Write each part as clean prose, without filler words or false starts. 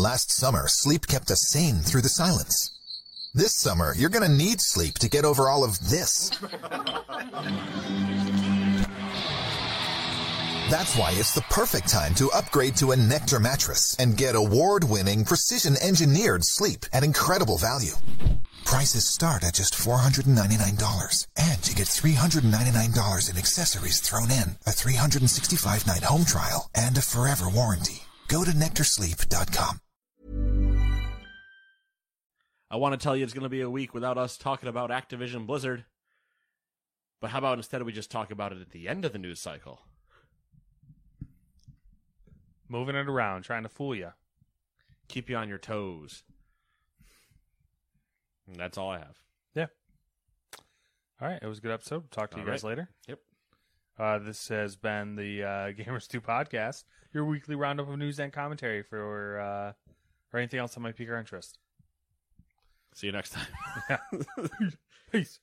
Last summer, sleep kept us sane through the silence. This summer, you're gonna need sleep to get over all of this. That's why it's the perfect time to upgrade to a Nectar mattress and get award-winning, precision-engineered sleep at incredible value. Prices start at just $499, and you get $399 in accessories thrown in, a 365-night home trial, and a forever warranty. Go to NectarSleep.com. I want to tell you it's going to be a week without us talking about Activision Blizzard. But how about instead we just talk about it at the end of the news cycle? Moving it around, trying to fool you. Keep you on your toes. And that's all I have. Yeah. All right. It was a good episode. Talk to you guys later. Yep. This has been the Gamers 2 podcast, your weekly roundup of news and commentary for or anything else that might pique our interest. See you next time. Peace.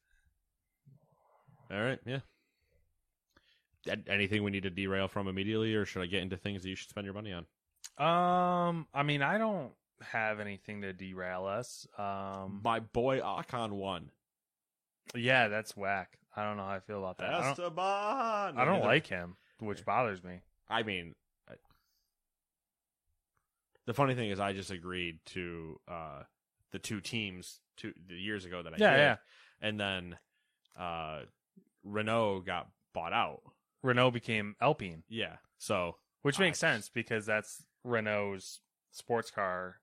All right. Yeah. Anything we need to derail from immediately, or should I get into things that you should spend your money on? I mean, I don't have anything to derail us. My boy Akon won. Yeah, that's whack. I don't know how I feel about that. Esteban! I don't like him, which bothers me. I mean, the funny thing is I just agreed to the two teams the years ago that I did. Yeah. And then Renault got bought out. Renault became Alpine. Yeah. So, which makes sense because that's Renault's sports car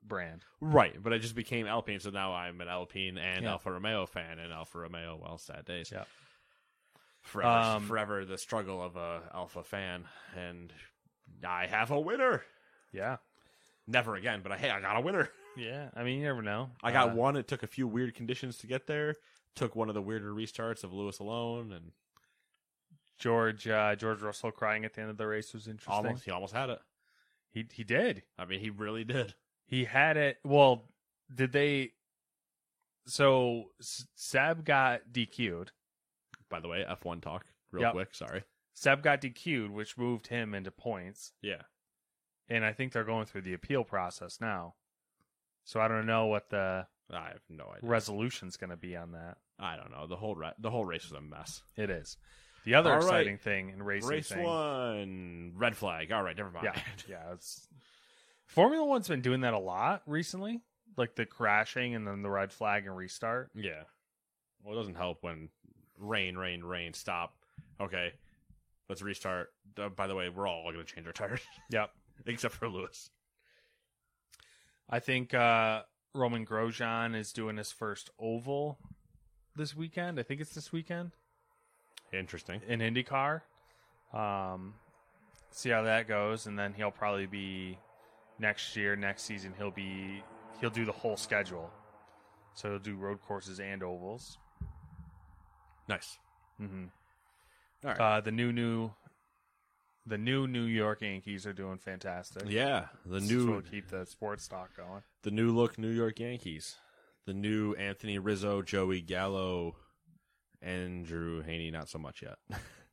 brand. Right, but it just became Alpine, so now I'm an Alpine and Alfa Romeo fan, and Alfa Romeo, well, sad days. Yeah. Forever the struggle of a Alfa fan, and I have a winner. Yeah. Never again, but hey, I got a winner. Yeah, I mean, you never know. I got one. It took a few weird conditions to get there. Took one of the weirder restarts of Lewis alone, and George Russell crying at the end of the race was interesting. He almost had it. He did. I mean, he really did. He had it. Well, did they? So Seb got DQ'd. By the way, F1 talk real quick. Sorry. Seb got DQ'd, which moved him into points. Yeah. And I think they're going through the appeal process now. So I don't know what I have no idea. Resolution's going to be on that. I don't know. The whole race was a mess. It is. The other exciting thing in racing. Race 1, red flag. All right, never mind. Yeah. Formula 1's been doing that a lot recently, like the crashing and then the red flag and restart. Yeah. Well, it doesn't help when rain, stop. Okay, let's restart. By the way, we're all going to change our tires. Yep. Except for Lewis. I think Roman Grosjean is doing his first oval this weekend. I think it's this weekend. Interesting. In IndyCar. See how that goes, and then he'll probably be next season he'll do the whole schedule. So he'll do road courses and ovals. Nice. Mm-hmm. All right. The new New York Yankees are doing fantastic. Yeah, will keep the sports stock going. The new look New York Yankees. The new Anthony Rizzo, Joey Gallo, Andrew Haney, not so much yet.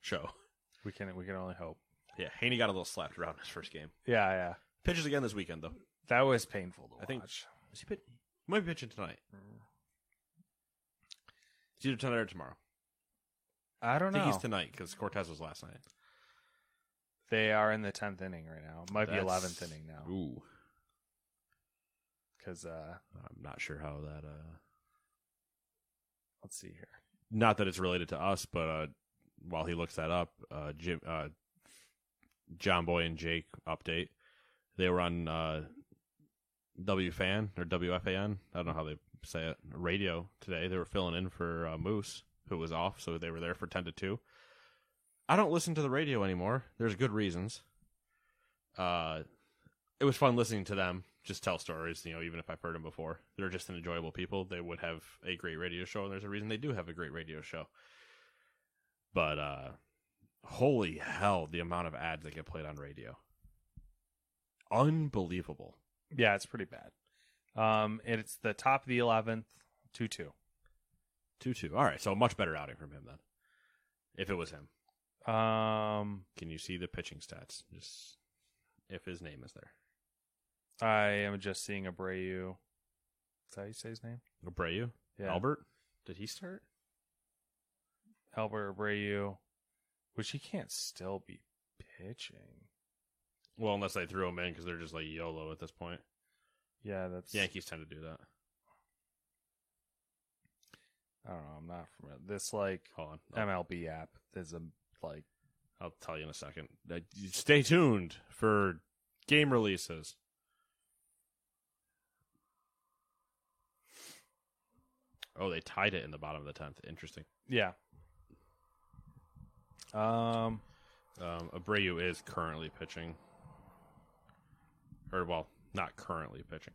Show. We can only hope. Yeah, Haney got a little slapped around his first game. Yeah. Pitches again this weekend though. That was painful to watch. I think he might be pitching tonight. It's either tonight or tomorrow. I don't know. I think he's tonight because Cortez was last night. They are in the 10th inning right now. Might be 11th inning now. Ooh. Because I'm not sure how that. Let's see here. Not that it's related to us, but while he looks that up, John Boy and Jake update. They were on WFAN or WFAN. I don't know how they say it. Radio today. They were filling in for Moose, who was off, so they were there for 10 to 2. I don't listen to the radio anymore. There's good reasons. It was fun listening to them just tell stories, even if I've heard them before. They're just an enjoyable people. They would have a great radio show, and there's a reason they do have a great radio show. But holy hell, the amount of ads that get played on radio. Unbelievable. Yeah, it's pretty bad. It's the top of the 11th, 2-2. 2-2. All right, so a much better outing from him then. If it was him. Can you see the pitching stats? Just if his name is there. I am just seeing Abreu. Is that how you say his name? Abreu? Yeah. Albert? Did he start? Albert Abreu, which he can't still be pitching. Well, unless they threw him in because they're just like YOLO at this point. Yeah, that's... Yankees tend to do that. I don't know. I'm not familiar. This, like, Hold on. MLB app is a, like... I'll tell you in a second. Stay tuned for game releases. Oh, they tied it in the bottom of the 10th. Interesting. Yeah. Abreu is currently pitching. Or, well, not currently pitching.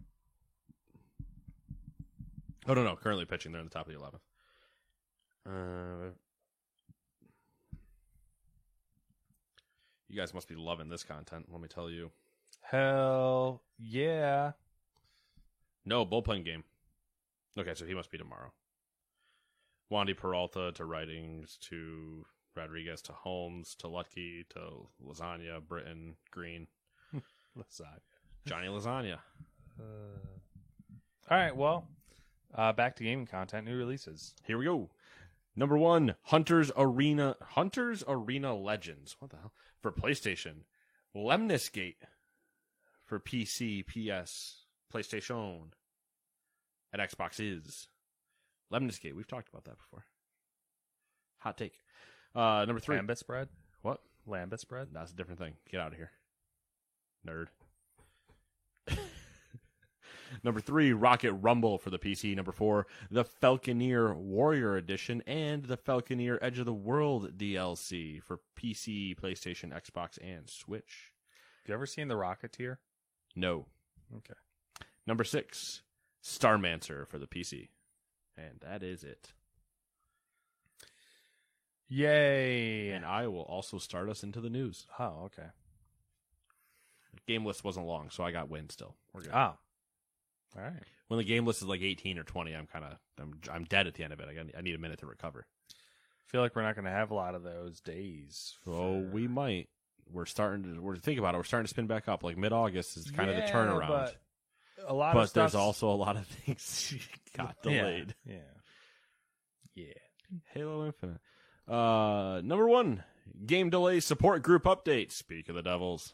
Oh, no, currently pitching. They're in the top of the 11th. You guys must be loving this content, let me tell you. Hell yeah. No, bullpen game. Okay, so he must be tomorrow. Wandy Peralta to Writings to Rodriguez to Holmes to Lutke to Lasagna, Britton, Green. Lasagna. Johnny Lasagna. All right, well, back to gaming content, new releases. Here we go. Number 1, Hunter's Arena Legends. What the hell? For PlayStation. Lemnis Gate for PC, PS, PlayStation, and Xbox is. Lemnis Gate. We've talked about that before. Hot take. Number 3. Lambus bread? What? Lambus bread? That's a different thing. Get out of here. Nerd. Number 3, Rocket Rumble for the PC. Number 4, the Falconeer Warrior Edition and the Falconeer Edge of the World DLC for PC, PlayStation, Xbox, and Switch. Have you ever seen The Rocketeer? No. Okay. Number 6, Starmancer for the PC. And that is it. Yay! And I will also start us into the news. Oh, okay. Game list wasn't long, so I got win still. We're good. Oh. All right. When the game list is like 18 or 20, I'm dead at the end of it. I need a minute to recover. I feel like we're not going to have a lot of those days. Oh, we might. We're thinking about it. We're starting to spin back up. Like mid-August is kind of the turnaround. But a lot but of stuff. there's also a lot of things got delayed. Yeah. Halo Infinite. Number 1, game delay support group update. Speak of the devils.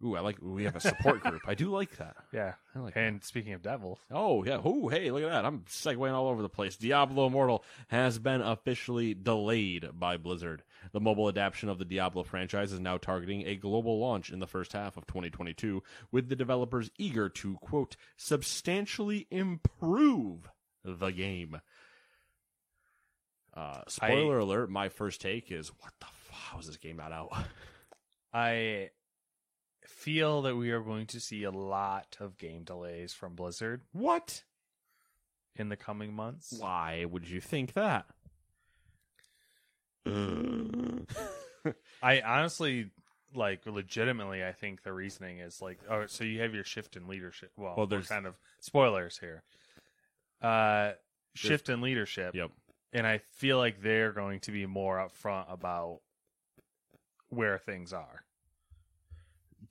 Ooh, we have a support group. I do like that. Yeah. I like And speaking of devils. Oh, yeah. Oh, hey, look at that. I'm segueing all over the place. Diablo Immortal has been officially delayed by Blizzard. The mobile adaptation of the Diablo franchise is now targeting a global launch in the first half of 2022, with the developers eager to, quote, substantially improve the game. Spoiler alert, my first take is, what the fuck? How is this game not out? I feel that we are going to see a lot of game delays from Blizzard. What? In the coming months. Why would you think that? I honestly, legitimately, I think the reasoning is so you have your shift in leadership. Well, there's kind of spoilers here. Shift in leadership. Yep. And I feel like they're going to be more upfront about where things are.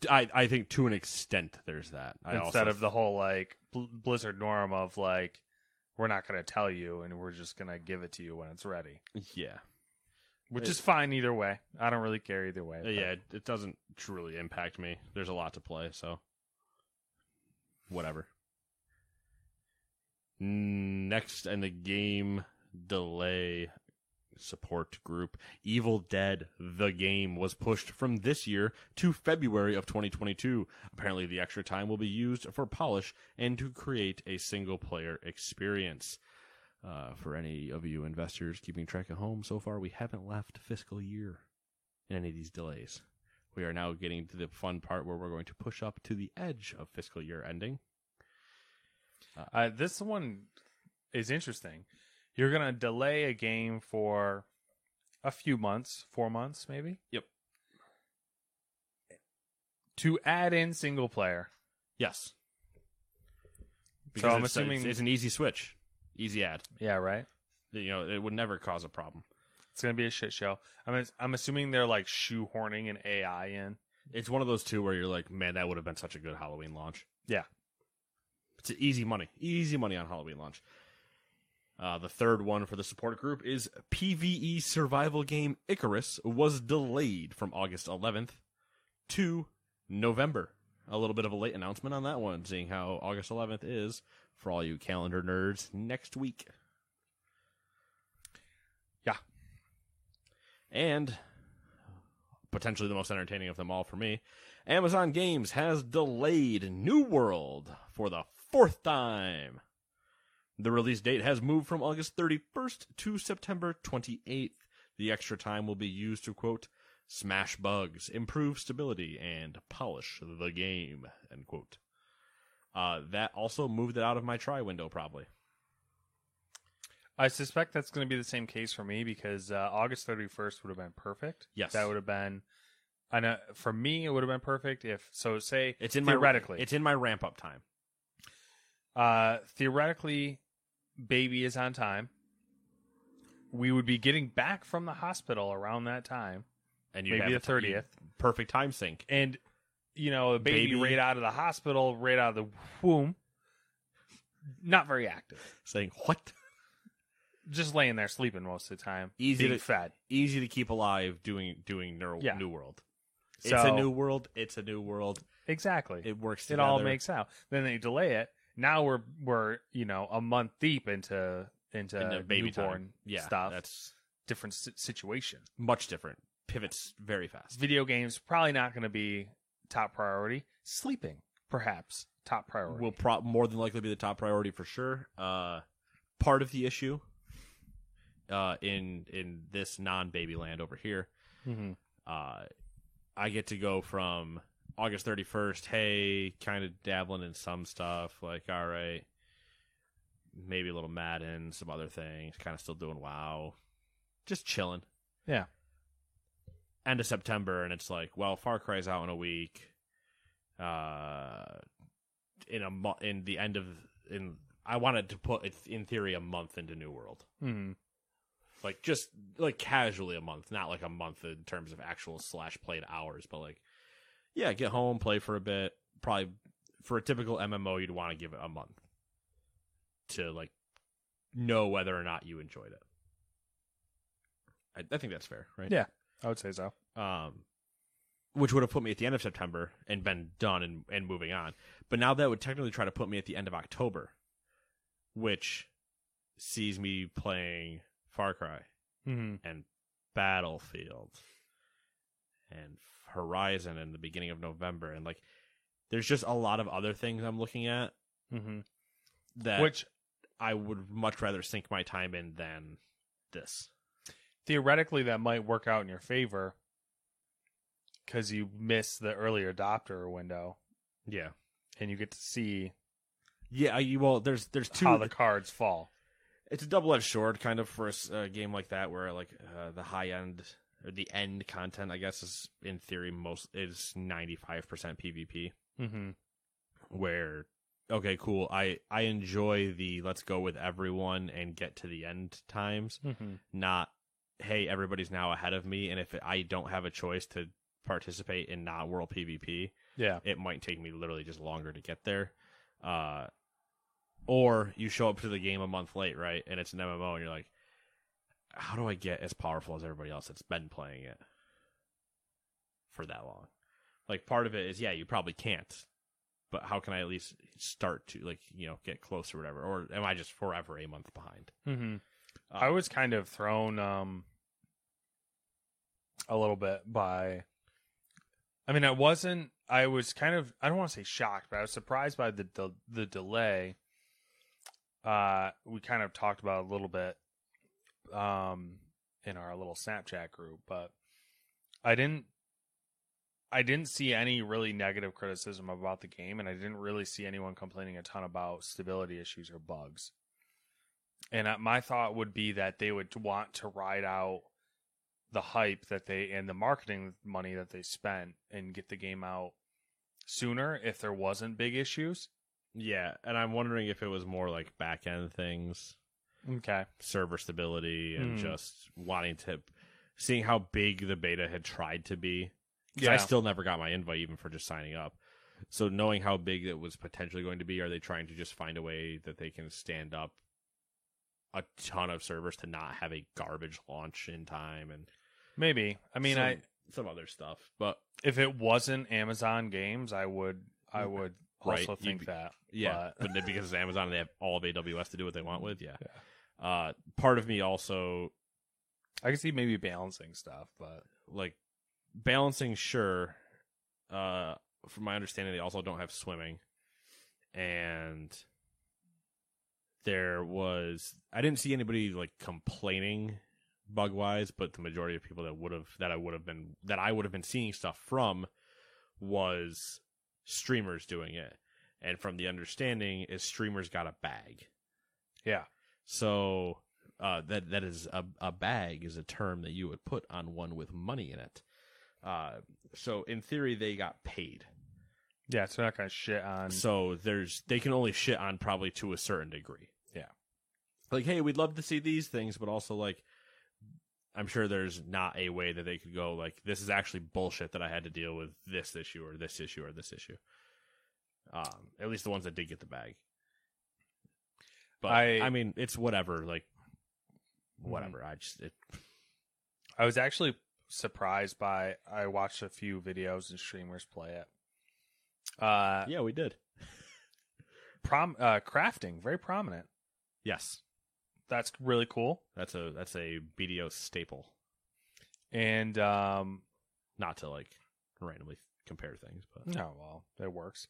I think to an extent there's that. Instead of the whole Blizzard norm of we're not going to tell you and we're just going to give it to you when it's ready. Yeah. Which is fine either way. I don't really care either way. Yeah, it doesn't truly impact me. There's a lot to play, so whatever. Next in the game delay support group, Evil Dead the game was pushed from this year to February of 2022. Apparently the extra time will be used for polish and to create a single player experience. For any of you investors keeping track at home, so far we haven't left fiscal year in any of these delays. We are now getting to the fun part where we're going to push up to the edge of fiscal year ending. This one is interesting. You're going to delay a game for a few months, 4 months maybe? Yep. To add in single player. Yes. So I'm assuming it's an easy switch. Easy add. Yeah, right? It would never cause a problem. It's going to be a shit show. I'm assuming they're shoehorning an AI in. It's one of those two where you're like, man, that would have been such a good Halloween launch. Yeah. It's easy money on Halloween launch. The third one for the support group is PvE survival game Icarus was delayed from August 11th to November. A little bit of a late announcement on that one, seeing how August 11th is, for all you calendar nerds, next week. Yeah. And potentially the most entertaining of them all for me, Amazon Games has delayed New World for the 4th time. The release date has moved from August 31st to September 28th. The extra time will be used to, quote, smash bugs, improve stability, and polish the game, end quote. That also moved it out of my try window, probably. I suspect that's going to be the same case for me because August 31st would have been perfect. Yes. That would have been, I know, for me, it would have been perfect if, so say, It's in theoretically. It's in my ramp-up time. Theoretically, baby is on time. We would be getting back from the hospital around that time. And you maybe have the 30th. Perfect time sync. And, you know, a baby right out of the hospital, right out of the womb, not very active. Saying, what? Just laying there sleeping most of the time. Easy being to fed. Easy to keep alive doing New World. It's So- a new world. It's a new world. Exactly. It works It together. all makes out. Then they delay it. Now we're you know a month deep into the baby newborn time. Yeah, stuff. that's Different situation. much different. Pivots very fast. Video games probably not going to be top priority. Sleeping perhaps top priority. Will more than likely be the top priority for sure. Part of the issue in this non-baby land over here, I get to go from August 31st, hey, kind of dabbling in some stuff, like, all right, maybe a little Madden, some other things, kind of still doing WoW, just chilling. Yeah. End of September, and it's like, well, Far Cry's out in a week. I wanted to put, in theory, a month into New World. Mm-hmm. Like, just, like, casually a month, not like a month in terms of actual /played hours, but like, yeah, get home, play for a bit. Probably for a typical MMO, you'd want to give it a month to like know whether or not you enjoyed it. I think that's fair, right? Yeah, I would say so. Which would have put me at the end of September and been done and moving on. But now that would technically try to put me at the end of October, which sees me playing Far Cry and Battlefield and Horizon in the beginning of November, and like there's just a lot of other things I'm looking at that Which I would much rather sink my time in than this. Theoretically that might work out in your favor because you miss the early adopter window. Yeah, and you get to see there's two how the cards fall. It's a double-edged sword kind of for a game like that where like the high end or the end content, I guess, is in theory is 95% PvP. Where, okay, cool. I enjoy the let's go with everyone and get to the end times. Not, hey, everybody's now ahead of me, and if I don't have a choice to participate in not world PvP, it might take me literally just longer to get there. Or you show up to the game a month late, right? And it's an MMO, and you're like, how do I get as powerful as everybody else that's been playing it for that long? Like, part of it is, you probably can't, but how can I at least start to, like, get close or whatever? Or am I just forever a month behind? I was kind of thrown a little bit by, I mean, I was kind of, I don't want to say shocked, but I was surprised by the delay. We kind of talked about it a little bit in our little Snapchat group, but I didn't see any really negative criticism about the game, and I didn't really see anyone complaining a ton about stability issues or bugs. And my thought would be that they would want to ride out the hype and the marketing money that they spent and get the game out sooner if there wasn't big issues. Yeah, and I'm wondering if it was more like back-end things. Okay. Server stability and just seeing how big the beta had tried to be 'Cause I still never got my invite even for just signing up. So knowing how big it was potentially going to be, are they trying to just find a way that they can stand up a ton of servers to not have a garbage launch in time? And maybe. I mean, some other stuff. But if it wasn't Amazon Games, I would also Right, think that. yeah, but because it's Amazon and they have all of AWS to do what they want with, part of me also, I can see maybe balancing stuff, but like balancing, sure. From my understanding, they also don't have swimming, and I didn't see anybody like complaining bug wise, but the majority of people that I would have been seeing stuff from was streamers doing it. And from the understanding is streamers got a bag. yeah. So that is a bag is a term that you would put on one with money in it. So in theory they got paid. Yeah, so they're not gonna shit on. So they can only shit on probably to a certain degree. Yeah. Like, hey, we'd love to see these things, but also like I'm sure there's not a way that they could go like, this is actually bullshit that I had to deal with this issue or this issue or this issue. At least the ones that did get the bag. But I mean, it's whatever. Like, whatever. I was actually surprised by. I watched a few videos and streamers play it. Yeah, we did. Crafting, very prominent. Yes. That's really cool. That's a BDO staple. And not to like randomly compare things, but no, well, it works.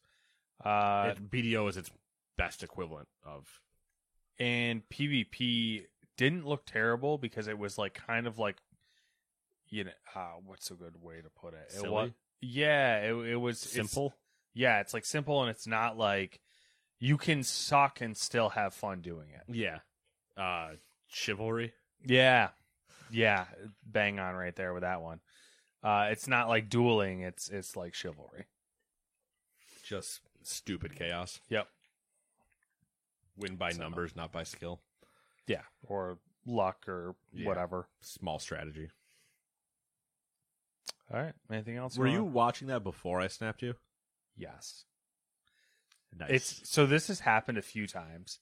BDO is its best equivalent of. And PvP didn't look terrible because it was like kind of like, you know, what's a good way to put it? Silly? It was simple. It's like simple, and it's not like you can suck and still have fun doing it. Yeah. Chivalry. Yeah. Bang on right there with that one. It's not like dueling. It's like chivalry. Just stupid chaos. Yep. Win by numbers, not by skill. Yeah. Or luck or whatever. Small strategy. All right. Anything else? Were you watching that before I snapped you? Yes. Nice. So this has happened a few times.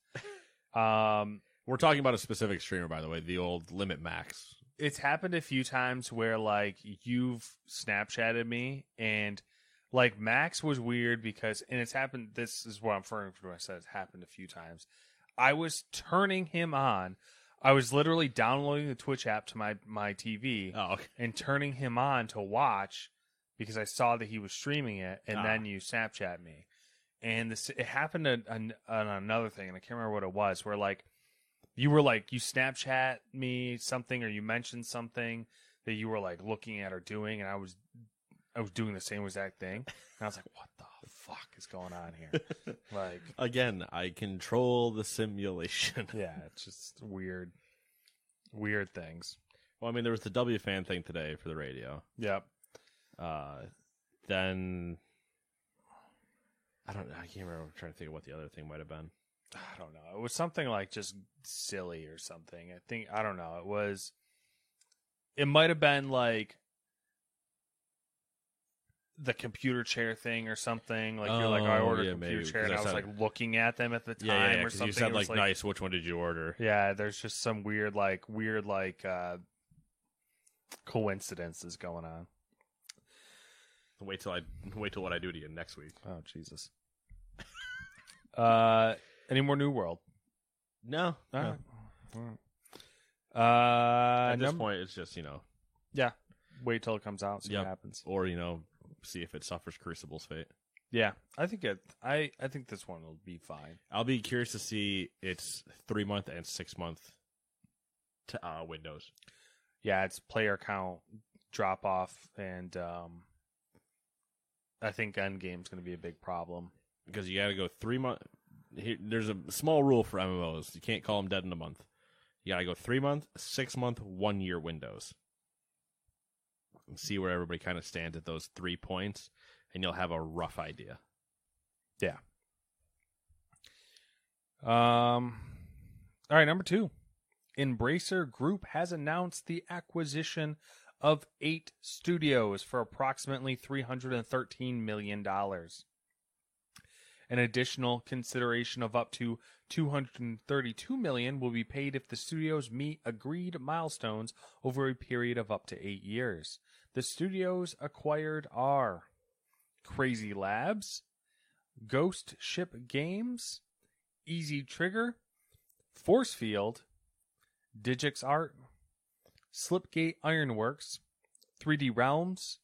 We're talking about a specific streamer, by the way, the old Limit Max. It's happened a few times where like you've Snapchatted me, and like Max was weird because, and it's happened. This is what I'm referring to when I said it's happened a few times. I was turning him on. I was literally downloading the Twitch app to my TV and turning him on to watch because I saw that he was streaming it, and then you Snapchat me. And it happened on another thing, and I can't remember what it was, where like you Snapchat me something, or you mentioned something that you were like looking at or doing, and I was doing the same exact thing, and I was like, what the fuck is going on here? Like, again, I control the simulation. Yeah, it's just weird things. Well, I mean, there was the WFAN thing today for the radio. Yep. Then I can't remember. I'm trying to think of what the other thing might have been. I don't know. It was something like just silly or something. I don't know. It might have been like the computer chair thing or something. Like you're like, I ordered a computer chair, and I was like looking at them at the time or something. You said like, nice. Which one did you order? Yeah, there's just some weird coincidences going on. Wait till what I do to you next week. Oh Jesus. Any more New World? No. No. At this point, it's just Yeah. Wait till it comes out, see what happens, or see if it suffers Crucible's fate. Yeah, I think I think this one will be fine. I'll be curious to see its 3-month and 6-month windows. Yeah, it's player count drop off, and I think Endgame's going to be a big problem because you got to go 3 months. There's a small rule for MMOs: you can't call them dead in a month. You got to go 3-month, 6-month, 1-year windows, and see where everybody kind of stands at those 3 points, and you'll have a rough idea. Yeah. All right, number 2. Embracer Group has announced the acquisition of 8 studios for approximately $313 million. An additional consideration of up to $232 million will be paid if the studios meet agreed milestones over a period of up to 8 years. The studios acquired are Crazy Labs, Ghost Ship Games, Easy Trigger, Force Field, Digix Art, Slipgate Ironworks, 3D Realms,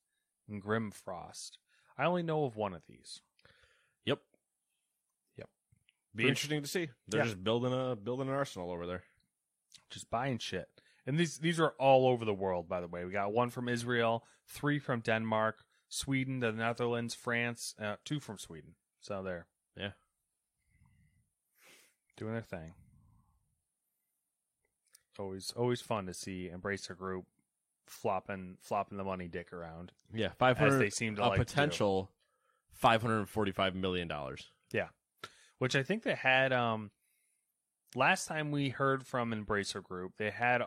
and Grimfrost. I only know of one of these. Yep. Be Pretty- interesting to see. They're just building an arsenal over there. Just buying shit. And these are all over the world, by the way. We got 1 from Israel, 3 from Denmark, Sweden, the Netherlands, France, 2 from Sweden. So there. Yeah. Doing their thing. Always fun to see Embracer Group flopping the money dick around. Yeah, As they seem to like to do. potential $545 million. Yeah. Which I think they had last time we heard from Embracer Group, they had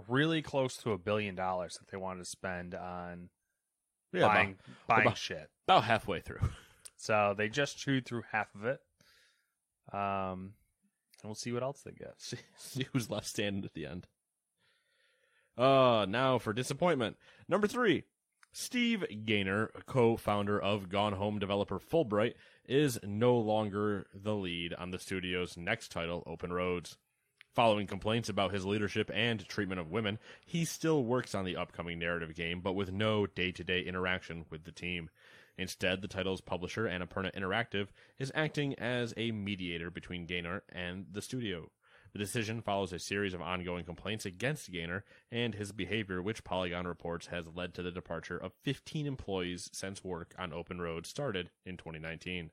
really close to $1 billion that they wanted to spend on buying shit. About halfway through. So they just chewed through half of it. And we'll see what else they get. See who's left standing at the end. Now for disappointment. Number 3. Steve Gaynor, co-founder of Gone Home developer Fulbright, is no longer the lead on the studio's next title, Open Roads. Following complaints about his leadership and treatment of women, he still works on the upcoming narrative game, but with no day-to-day interaction with the team. Instead, the title's publisher, Annapurna Interactive, is acting as a mediator between Gaynor and the studio. The decision follows a series of ongoing complaints against Gaynor and his behavior, which Polygon reports has led to the departure of 15 employees since work on Open Road started in 2019,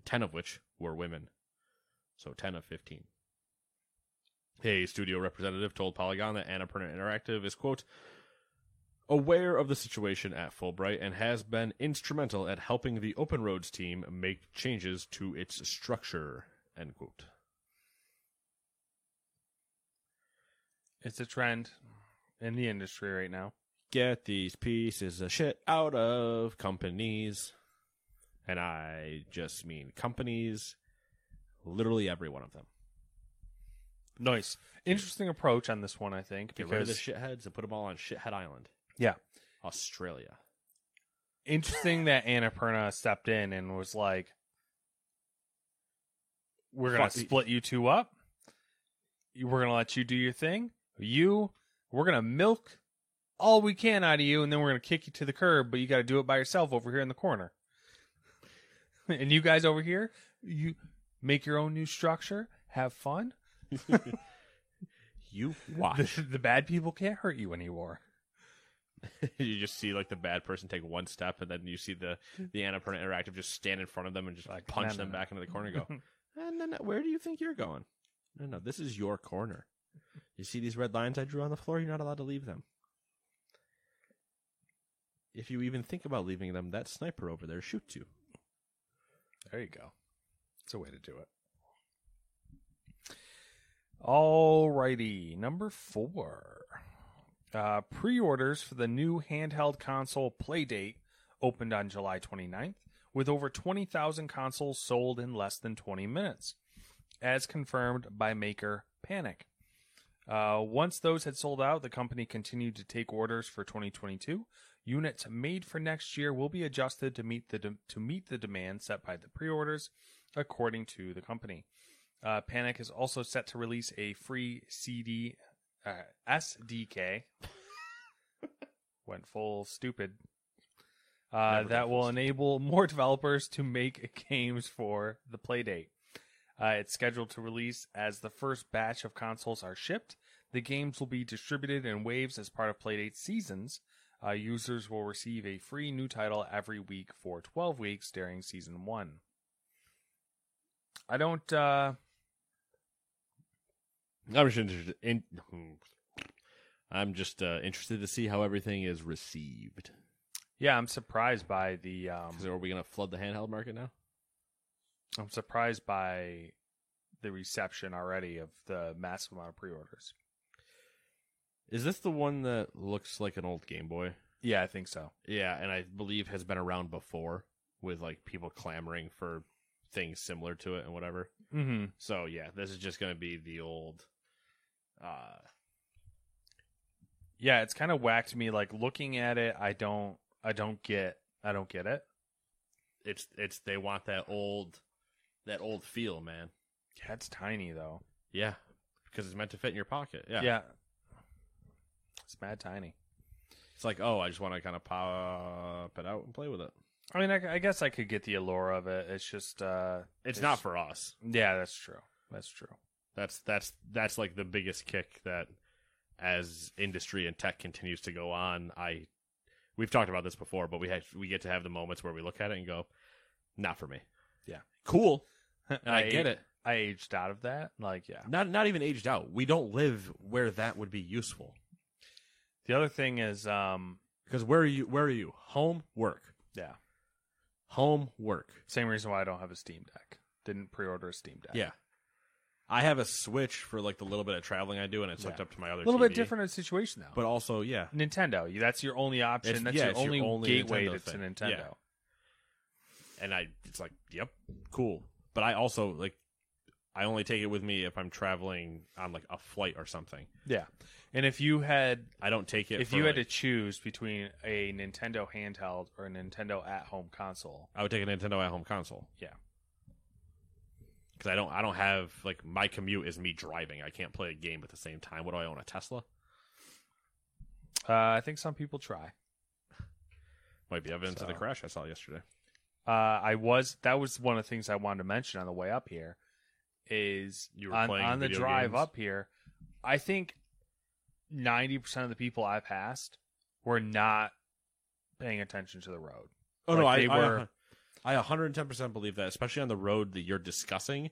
10 of which were women. So 10 of 15. A studio representative told Polygon that Annapurna Interactive is, quote, aware of the situation at Fulbright and has been instrumental at helping the Open Roads team make changes to its structure, end quote. It's a trend in the industry right now. Get these pieces of shit out of companies. And I just mean companies, literally every one of them. Nice. Interesting approach on this one, I think. Get rid of the shitheads and put them all on Shithead Island. Yeah. Australia. Interesting that Annapurna stepped in and was like, we're going to split you two up. We're going to let you do your thing. We're going to milk all we can out of you, and then we're going to kick you to the curb, but you got to do it by yourself over here in the corner. And you guys over here, you make your own new structure, have fun. You watch. The bad people can't hurt you anymore. You just see like the bad person take one step, and then you see the Annapurna Interactive just stand in front of them and just like punch them back into the corner and go, no, where do you think you're going? No, this is your corner. You see these red lines I drew on the floor? You're not allowed to leave them. If you even think about leaving them, that sniper over there shoots you. There you go. It's a way to do it. Alrighty, number 4. Pre-orders for the new handheld console Playdate opened on July 29th, with over 20,000 consoles sold in less than 20 minutes, as confirmed by maker Panic. Once those had sold out, the company continued to take orders for 2022. Units made for next year will be adjusted to meet the demand set by the pre-orders, according to the company. Panic is also set to release a free SDK. Went full stupid. That will enable more developers to make games for the Playdate. It's scheduled to release as the first batch of consoles are shipped. The games will be distributed in waves as part of Playdate seasons. Users will receive a free new title every week for 12 weeks during Season 1. I'm just interested to see how everything is received. Yeah, I'm surprised by the... Are we going to flood the handheld market now? I'm surprised by the reception already of the massive amount of pre-orders. Is this the one that looks like an old Game Boy? Yeah, I think so. Yeah, and I believe has been around before with like people clamoring for things similar to it and whatever. Mm-hmm. So yeah, this is just going to be the old. Yeah, it's kind of whacked me. Like looking at it, I don't get it. It's they want that old feel, man. Yeah, it's tiny though. Yeah, because it's meant to fit in your pocket. Yeah, Yeah. It's mad tiny. It's like, oh, I just want to kind of pop it out and play with it. I mean, I guess I could get the allure of it. It's just, It's not for us. Yeah, that's true. That's true. That's like the biggest kick that as industry and tech continues to go on. We've talked about this before, but we get to have the moments where we look at it and go, not for me. Yeah. Cool. And I get it. I aged out of that. Like, yeah. Not even aged out. We don't live where that would be useful. The other thing is, because where are you? Home, work. Yeah. Home, work. Same reason why I don't have a Steam Deck. Didn't pre-order a Steam Deck. Yeah. I have a Switch for like the little bit of traveling I do, and it's hooked up to my other a little TV. bit different of a situation, though. But also, yeah. Nintendo. That's your only option. That's your only gateway Nintendo to thing. Nintendo. Yeah. And it's like, yep, cool. But I also, like, I only take it with me if I'm traveling on, like, a flight or something. Yeah. And if you had... I don't take it If you had to choose between a Nintendo handheld or a Nintendo at-home console... I would take a Nintendo at-home console. Yeah. Because I don't have, like, my commute is me driving. I can't play a game at the same time. What do I own, a Tesla? I think some people try. Might be evidence of the crash I saw yesterday. That was one of the things I wanted to mention on the way up here, is you were playing on the video drive games? up here, I think 90% of the people I passed were not paying attention to the road. Oh, like no, I 110% believe that, especially on the road that you're discussing.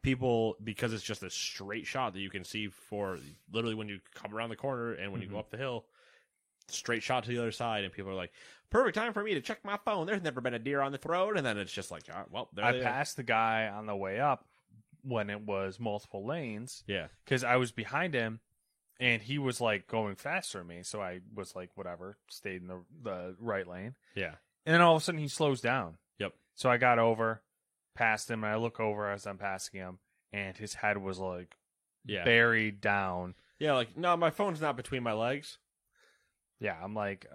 People, because it's just a straight shot that you can see for literally when you come around the corner and when you go up the hill, straight shot to the other side, and people are like, perfect time for me to check my phone. There's never been a deer on the road. And then it's just like, oh, well, there I they are. passed the guy on the way up when it was multiple lanes. Yeah. Because I was behind him, and he was like going faster than me. So I was like, whatever, stayed in the right lane. Yeah. And then all of a sudden he slows down. Yep. So I got over, past him, and I look over as I'm passing him, and his head was like buried down. Yeah, like, no, my phone's not between my legs. Yeah, I'm like,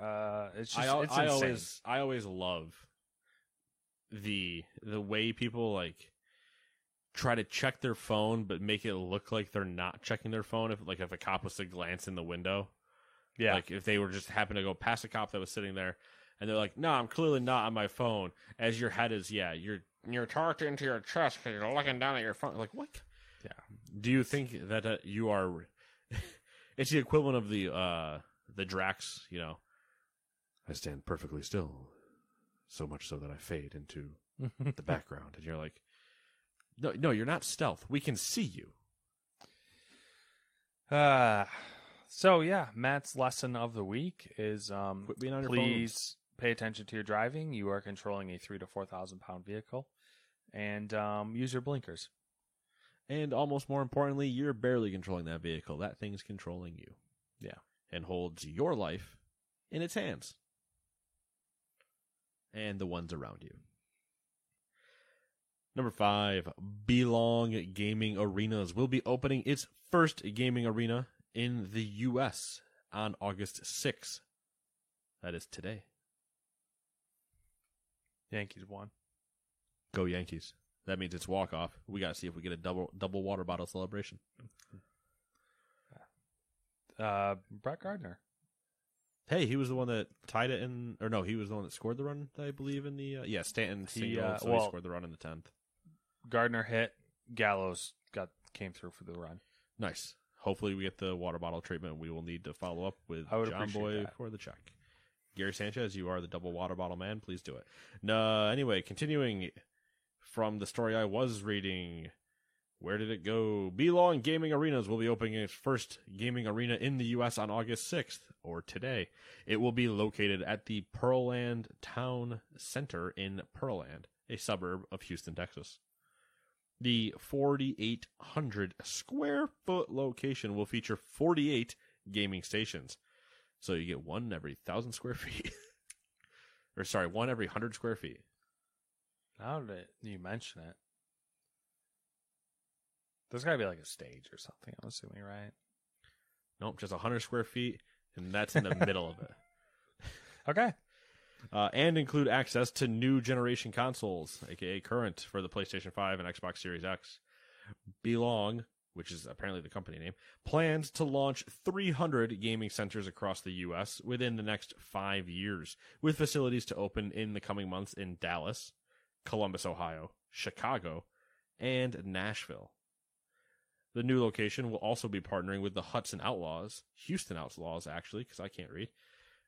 it's just it's insane. I always love the way people like try to check their phone but make it look like they're not checking their phone if a cop was to glance in the window. Yeah. Like if they were just happen to go past a cop that was sitting there and they're like, "No, I'm clearly not on my phone." As your head is, you're tucked into your chest because you're looking down at your phone. Like, what? Yeah. Do you think that you are it's the equivalent of the Drax, I stand perfectly still, so much so that I fade into the background. And you're like, no, you're not stealth. We can see you. So, yeah, Matt's lesson of the week is Quit being on your please pay attention to your driving. You are controlling a 3,000 to 4,000 pound vehicle. And use your blinkers. And almost more importantly, you're barely controlling that vehicle. That thing's controlling you. Yeah. And holds your life in its hands. And the ones around you. Number 5, Belong Gaming Arenas will be opening its first gaming arena in the U.S. on August 6th. That is today. Yankees won. Go Yankees. That means it's walk-off. We got to see if we get a double water bottle celebration. Brett Gardner. Hey, he was the one that tied it in, or no, he was the one that scored the run, I believe, in the, Stanton single, he scored the run in the 10th. Gardner hit, Gallows came through for the run. Nice. Hopefully we get the water bottle treatment. We will need to follow up with John Boy for the check. Gary Sanchez, you are the double water bottle man. Please do it. No, anyway, continuing from the story I was reading, where did it go? Belong Gaming Arenas will be opening its first gaming arena in the U.S. on August 6th, or today. It will be located at the Pearland Town Center in Pearland, a suburb of Houston, Texas. The 4,800 square foot location will feature 48 gaming stations. So you get one every 1,000 square feet. Or sorry, one every 100 square feet. Now that you mention it, there's got to be like a stage or something, I'm assuming, right? Nope, just 100 square feet, and that's in the middle of it. Okay. And include access to new generation consoles, aka current, for the PlayStation 5 and Xbox Series X. Belong, which is apparently the company name, plans to launch 300 gaming centers across the U.S. within the next 5 years, with facilities to open in the coming months in Dallas, Columbus, Ohio, Chicago, and Nashville. The new location will also be partnering with the Houston Outlaws, actually, because I can't read,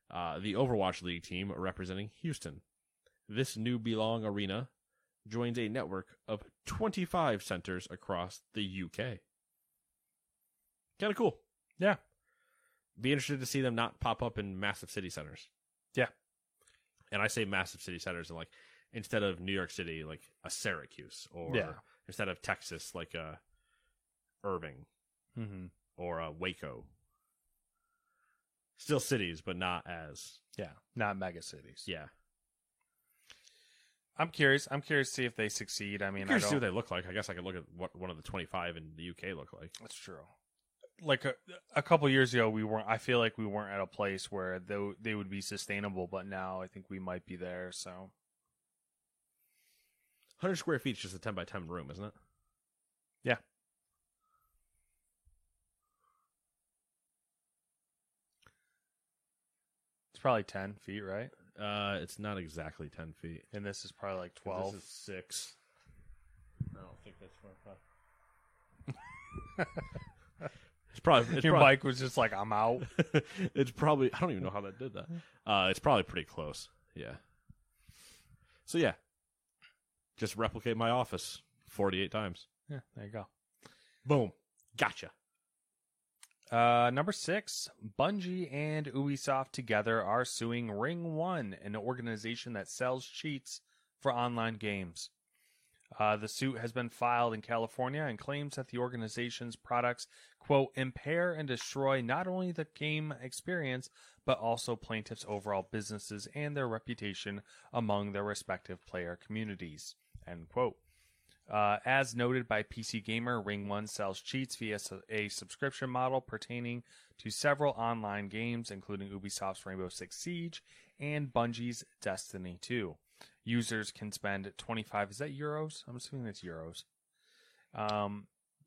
the Overwatch League team representing Houston. This new Belong Arena joins a network of 25 centers across the UK. Kind of cool. Yeah. Be interested to see them not pop up in massive city centers. Yeah. And I say massive city centers, like instead of New York City, like a Syracuse, or instead of Texas, like a Irving, or a Waco. Still cities, but not as not mega cities. Yeah. I'm curious to see if they succeed. I mean, I'm curious to see what they look like. I guess I could look at what one of the 25 in the UK look like. That's true. Like a couple years ago, I feel like we weren't at a place where they would be sustainable, but now I think we might be there. So 100 square feet is just a 10 by 10 room, isn't it? Yeah. It's probably 10 feet, right? It's not exactly 10 feet. And this is probably like 12. This is 6. I don't think that's Your bike was just like, I'm out. It's probably, I don't even know how that did that. It's probably pretty close. Yeah. So yeah, just replicate my office 48 times. Yeah, there you go. Boom. Gotcha. Number 6, Bungie and Ubisoft together are suing Ring One, an organization that sells cheats for online games. The suit has been filed in California and claims that the organization's products, quote, impair and destroy not only the game experience, but also plaintiffs' overall businesses and their reputation among their respective player communities, end quote. As noted by PC Gamer, Ring One sells cheats via a subscription model pertaining to several online games, including Ubisoft's Rainbow Six Siege and Bungie's Destiny 2. Users can spend 25, is that euros? I'm assuming that's euros.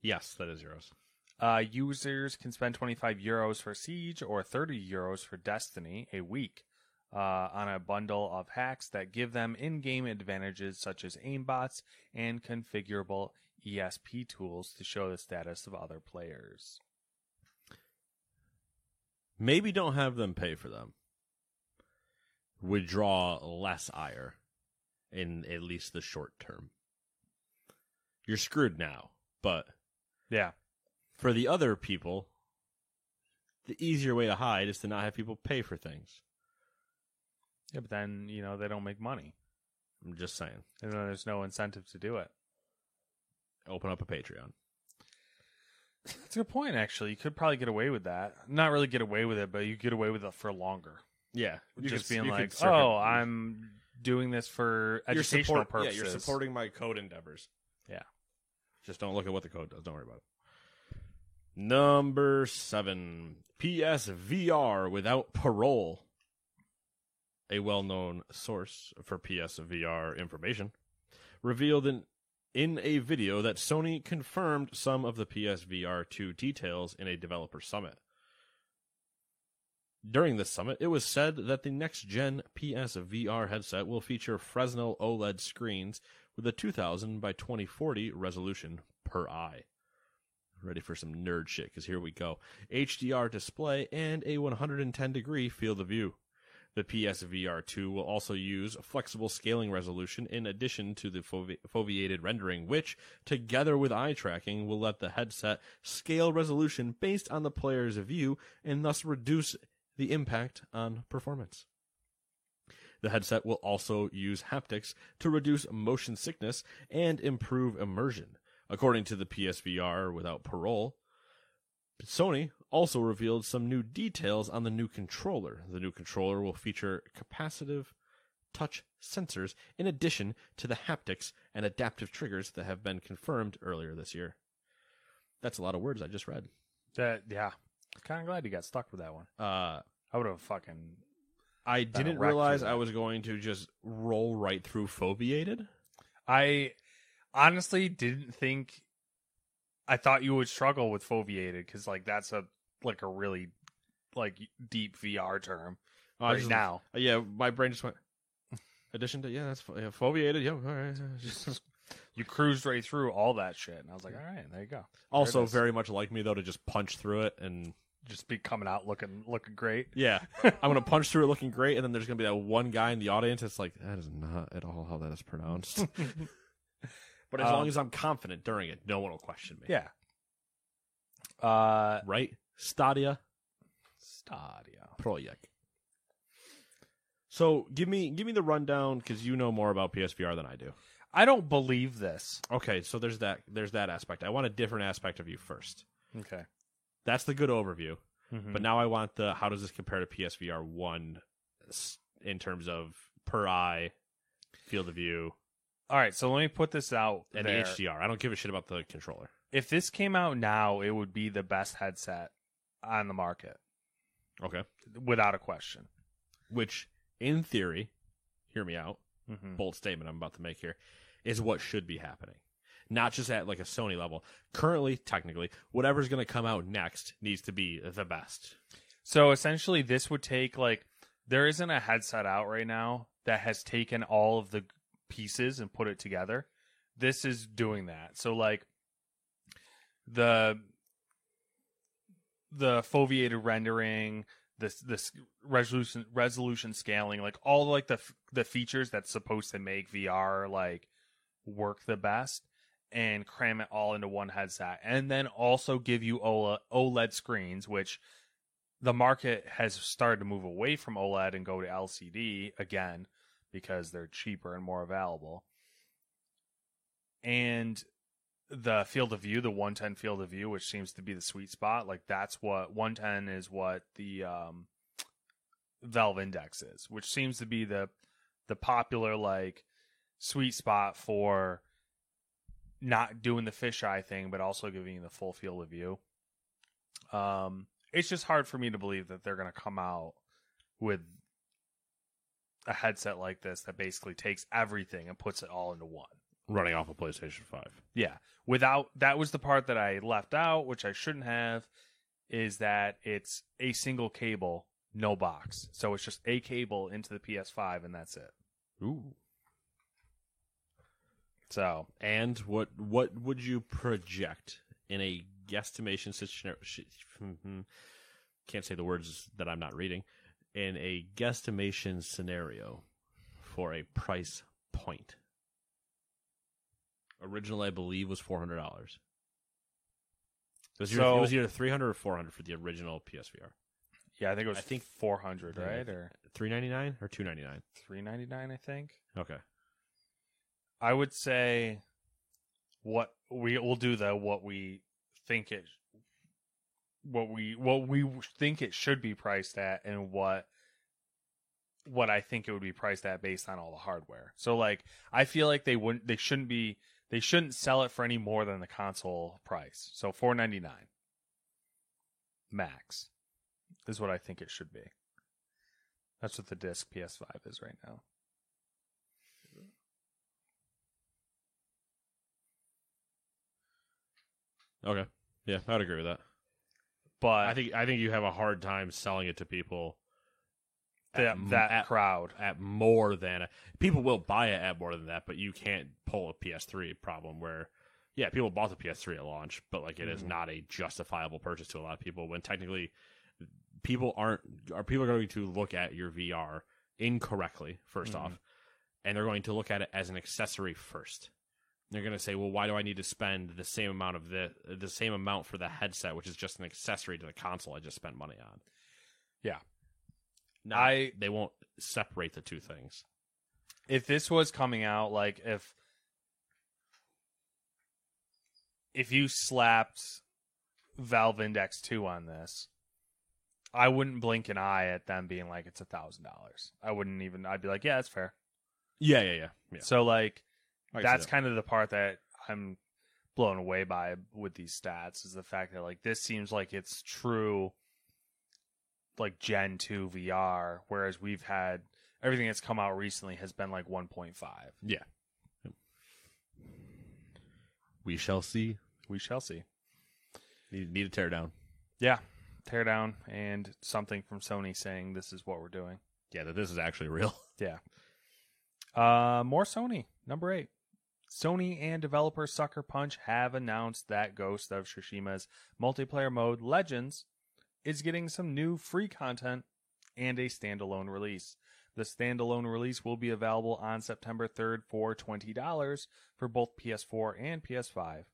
Yes, that is euros. Users can spend 25 euros for Siege or 30 euros for Destiny a week on a bundle of hacks that give them in-game advantages such as aimbots and configurable ESP tools to show the status of other players. Maybe don't have them pay for them. Would draw less ire in at least the short term. You're screwed now, but yeah, for the other people, the easier way to hide is to not have people pay for things. Yeah, but then, they don't make money. I'm just saying. And then there's no incentive to do it. Open up a Patreon. That's a good point, actually. You could probably get away with that. Not really get away with it, but you get away with it for longer. Yeah. Just being like, I'm doing this for educational purposes. Yeah, you're supporting my code endeavors. Yeah. Just don't look at what the code does. Don't worry about it. Number 7. PSVR without parole. A well-known source for PSVR information revealed in a video that Sony confirmed some of the PSVR 2 details in a developer summit. During this summit, it was said that the next-gen PSVR headset will feature Fresnel OLED screens with a 2000 by 2040 resolution per eye. Ready for some nerd shit, because here we go. HDR display and a 110-degree field of view. The PSVR 2 will also use flexible scaling resolution in addition to the foveated rendering, which, together with eye tracking, will let the headset scale resolution based on the player's view and thus reduce the impact on performance. The headset will also use haptics to reduce motion sickness and improve immersion. According to the PSVR without parole, Sony also revealed some new details on the new controller. The new controller will feature capacitive touch sensors in addition to the haptics and adaptive triggers that have been confirmed earlier this year. That's a lot of words I just read. Yeah. Kind of glad you got stuck with that one. I would have fucking... I didn't realize I was going to just roll right through Foveated. I honestly didn't think... I thought you would struggle with Foveated, because like that's a really like deep VR term now. Yeah, my brain just went... Addition to, that's Foveated, yeah, all right. You cruised right through all that shit, and I was like, all right, there you go. Also, very much like me, though, to just punch through it and... Just be coming out looking great. Yeah. I'm going to punch through it looking great, and then there's going to be that one guy in the audience that's like, that is not at all how that is pronounced. But as long as I'm confident during it, no one will question me. Yeah. Right? Stadia Project. So give me the rundown, because you know more about PSVR than I do. I don't believe this. Okay, so there's that aspect. I want a different aspect of you first. Okay. That's the good overview. Mm-hmm. But now I want the how does this compare to PSVR 1 in terms of per eye, field of view. All right, so let me put this out and there. The HDR. I don't give a shit about the controller. If this came out now, it would be the best headset on the market. Okay. Without a question. Which, in theory, hear me out, bold statement I'm about to make here, is what should be happening. Not just at like a Sony level. Currently, technically, whatever's going to come out next needs to be the best. So essentially, this would take there isn't a headset out right now that has taken all of the pieces and put it together. This is doing that. So the foveated rendering, this resolution scaling, all the features that's supposed to make VR work the best, and cram it all into one headset, and then also give you OLED screens, which the market has started to move away from OLED and go to LCD again because they're cheaper and more available. And the field of view, the 110 field of view, which seems to be the sweet spot, that's what 110 is, what the Valve Index is, which seems to be the popular sweet spot for not doing the fisheye thing, but also giving you the full field of view. It's just hard for me to believe that they're going to come out with a headset like this that basically takes everything and puts it all into one. Running off a PlayStation 5. Yeah. That was the part that I left out, which I shouldn't have, is that it's a single cable, no box. So it's just a cable into the PS5 and that's it. Ooh. So, and what would you project in a guesstimation scenario? Can't say the words that I'm not reading. In a guesstimation scenario for a price point. Original, I believe, was $400. It was either $300 or $400 for the original PSVR. Yeah, I think it was 400, right? Or $399 or $299? $399, I think. Okay. I would say what we think it should be priced at, and what I think it would be priced at based on all the hardware. So I feel like they shouldn't sell it for any more than the console price. So $499 max is what I think it should be. That's what the disc PS5 is right now. Okay. Yeah, I'd agree with that. But I think you have a hard time selling it to people. That crowd at more than people will buy it at more than that, but you can't pull a PS3 problem where, yeah, people bought the PS3 at launch, but it is not a justifiable purchase to a lot of people. When technically, people are going to look at your VR incorrectly first off, and they're going to look at it as an accessory first. They're going to say, well, why do I need to spend the same amount of the same amount for the headset, which is just an accessory to the console I just spent money on? Yeah. No, they won't separate the two things. If this was coming out, if you slapped Valve Index 2 on this, I wouldn't blink an eye at them being like, it's $1,000. I wouldn't even, I'd be like, yeah, that's fair. Yeah. So, like, I can see that's that. kind of the part that I'm blown away by with these stats, is the fact that, like, this seems like it's true, like, Gen 2 VR, whereas we've had, everything that's come out recently has been, like, 1.5. Yeah. We shall see. We shall see. Need to tear down. Yeah. Tear down and something from Sony saying this is what we're doing. Yeah, that this is actually real. Yeah. More Sony. Number 8. Sony and developer Sucker Punch have announced that Ghost of Tsushima's multiplayer mode, Legends, is getting some new free content and a standalone release. The standalone release will be available on September 3rd for $20 for both PS4 and PS5.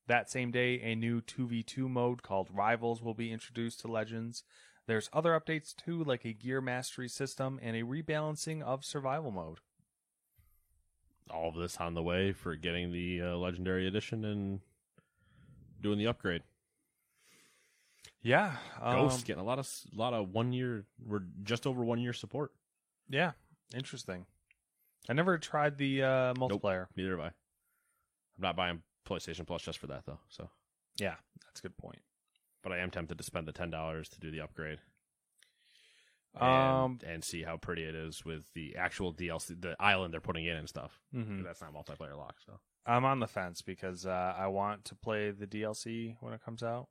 That same day, a new 2v2 mode called Rivals will be introduced to Legends. There's other updates too, like a gear mastery system and a rebalancing of survival mode. All of this on the way for getting the Legendary Edition and doing the upgrade. Yeah. Ghost getting a lot of 1 year. We're just over 1 year support. Yeah. Interesting. I never tried the multiplayer. Nope, neither have I. I'm not buying PlayStation Plus just for that though. So Yeah, that's a good point. but I am tempted to spend the $10 to do the upgrade. And see how pretty it is with the actual DLC, the island they're putting in and stuff. Mhm. That's not multiplayer lock, so. I'm on the fence because I want to play the DLC when it comes out,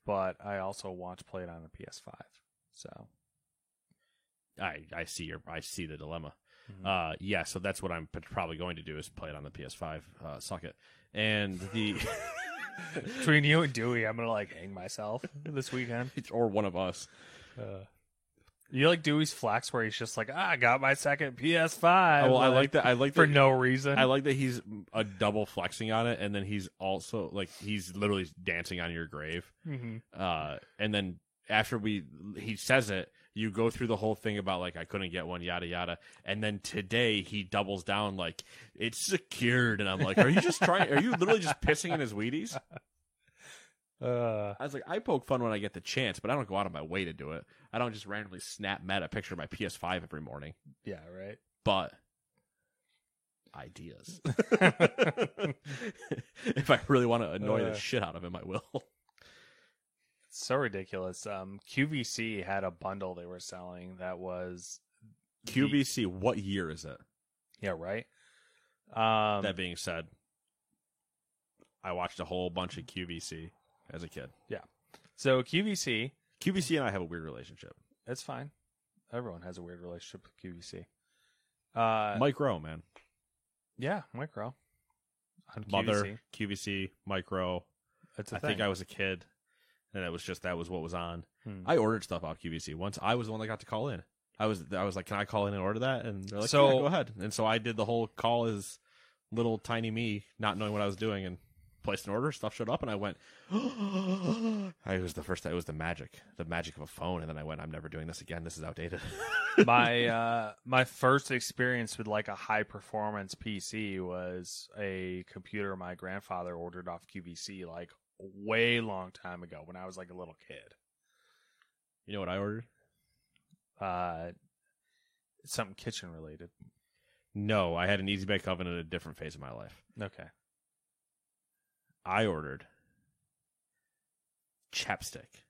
but I also want to play it on the PS5. So I see the dilemma. Mhm. Yeah, so that's what I'm probably going to do is play it on the PS5. Suck it. And the between you and Dewey, I'm gonna like hang myself this weekend. or one of us. You like Dewey's flex where he's just like, I got my second PS5. Well, I like that. I like for that, no reason. I like that he's a double flexing on it, and then he's also like he's literally dancing on your grave. Mhm. And then after he says it, you go through the whole thing about like I couldn't get one, yada yada, and then today he doubles down like it's secured, and I'm like, are you literally just pissing in his Wheaties? I was like, I poke fun when I get the chance, but I don't go out of my way to do it. I don't just randomly snap Matt a picture of my PS5 every morning. Yeah, right. But ideas. If I really want to annoy the shit out of him, I will. It's so ridiculous. QVC had a bundle they were selling that was QVC, what year is it? Yeah, right. That being said, I watched a whole bunch of QVC as a kid. Yeah. So QVC and I have a weird relationship. It's fine. Everyone has a weird relationship with QVC. Mike Rowe, man. Yeah, Mike Rowe. On Mother, QVC, Mike Rowe. It's I think I was a kid, and that was what was on. I ordered stuff off QVC. Once I was the one that got to call in. I was like, can I call in and order that? And they're like, yeah, go ahead. And so I did the whole call as little tiny me, not knowing what I was doing, and placed an order. Stuff showed up, and I went, it was the magic of a phone. And then I went, I'm never doing this again. This is outdated. My first experience with like a high performance PC was a computer my grandfather ordered off QVC like way long time ago when I was like a little kid. You know what I ordered? Something kitchen related. No, I had an Easy Bake Oven at a different phase of my life. Okay. I ordered chapstick.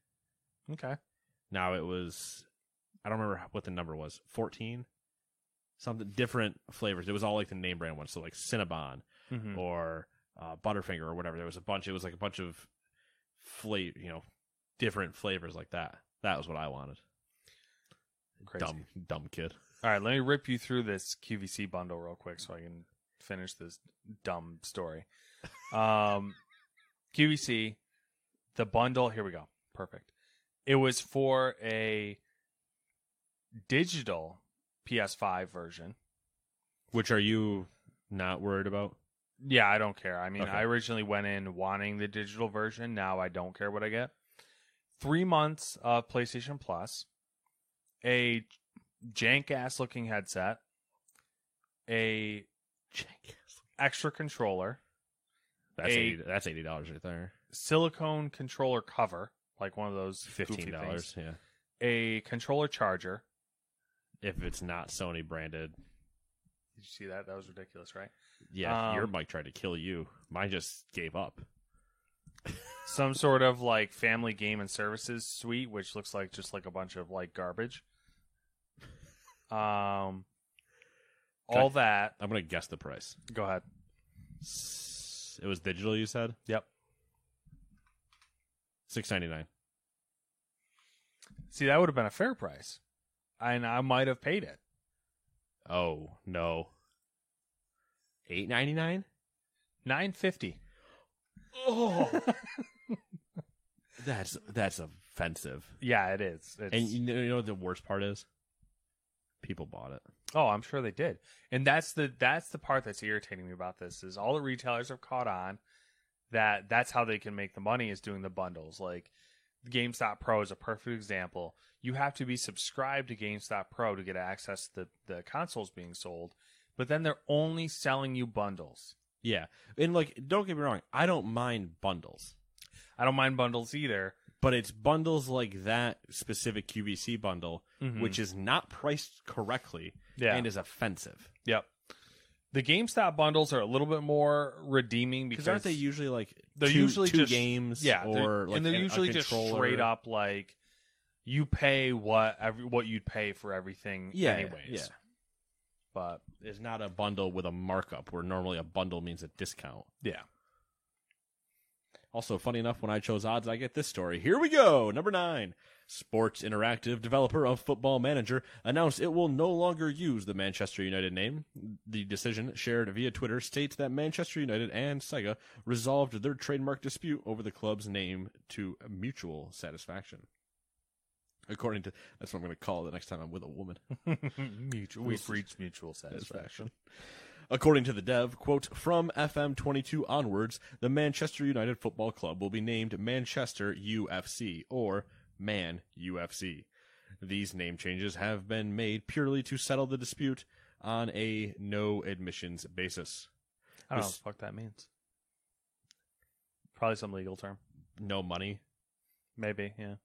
Okay. Now it was, I don't remember what the number was, 14? Something different flavors. It was all like the name brand ones, so like Cinnabon or Butterfinger or whatever. There was a bunch. It was like a bunch of different flavors like that. That was what I wanted. Crazy. Dumb kid. All right, let me rip you through this QVC bundle real quick so I can finish this dumb story. QVC, the bundle, here we go. Perfect. It was for a digital PS5 version. Which are you not worried about? Yeah, I don't care. I mean, Okay. I originally went in wanting the digital version. Now I don't care what I get. 3 months of PlayStation Plus, a jank-ass looking headset, a extra controller, That's $80 right there. silicone controller cover, like one of those goofy $15. things, Yeah. a controller charger. If it's not Sony branded. Did you see that? That was ridiculous, right? Yeah, your mic tried to kill you. Mine just gave up. Some sort of like family game and services suite, which looks like just like a bunch of like garbage. All that. I'm gonna guess the price. Go ahead. It was digital, you said? Yep. $6.99. See, that would have been a fair price, and I might have paid it. Oh no. $8.99? $9.50. Oh, that's offensive. Yeah, it is. And you know what the worst part is? People bought it. Oh, I'm sure they did. And that's the part that's irritating me about this is all the retailers have caught on that's how they can make the money is doing the bundles. Like GameStop Pro is a perfect example. You have to be subscribed to GameStop Pro to get access to the consoles being sold, but then they're only selling you bundles. Yeah. And like, don't get me wrong, I don't mind bundles. I don't mind bundles either. But it's bundles like that specific QVC bundle, which is not priced correctly and is offensive. Yep. The GameStop bundles are a little bit more redeeming because aren't they usually like they're two usually two just, games? Yeah, or like and they're a usually just controller. straight up like you pay what you'd pay for everything anyways. Yeah. But it's not a bundle with a markup where normally a bundle means a discount. Yeah. Also, funny enough, when I chose odds, I get this story. Here we go. Number 9. Sports Interactive, developer of Football Manager, announced it will no longer use the Manchester United name. The decision, shared via Twitter, states that Manchester United and Sega resolved their trademark dispute over the club's name to mutual satisfaction. According to... That's what I'm going to call it the next time I'm with a woman. We've reached mutual satisfaction. According to the dev, quote, from FM22 onwards, the Manchester United Football Club will be named Manchester UFC, or Man UFC. These name changes have been made purely to settle the dispute on a no admissions basis. I don't know what the fuck that means. Probably some legal term. No money. Maybe, yeah.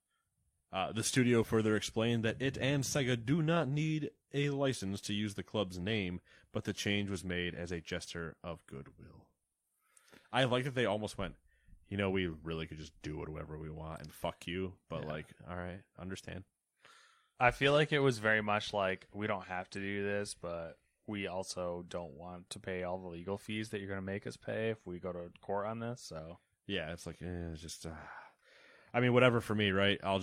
The studio further explained that it and Sega do not need a license to use the club's name, but the change was made as a gesture of goodwill. I like that they almost went, we really could just do whatever we want and fuck you, but all right, understand. I feel like it was very much like, we don't have to do this, but we also don't want to pay all the legal fees that you're going to make us pay if we go to court on this, so. Yeah, it's like, it's just... I mean, whatever for me, right? I'll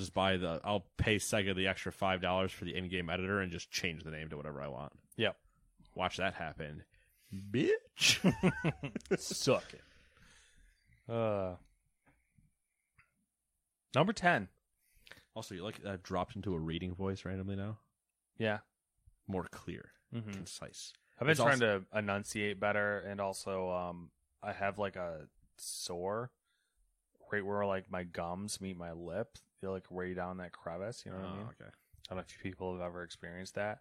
pay Sega the extra $5 for the in-game editor and just change the name to whatever I want. Yep. Watch that happen. Bitch. Suck it. Number 10. Also, you like that dropped into a reading voice randomly now? Yeah. More clear. Concise. I've been trying to enunciate better, and also I have like a sore right where like my gums meet my lip. They're like way down that crevice, you know what I mean? Okay. I don't know if people have ever experienced that.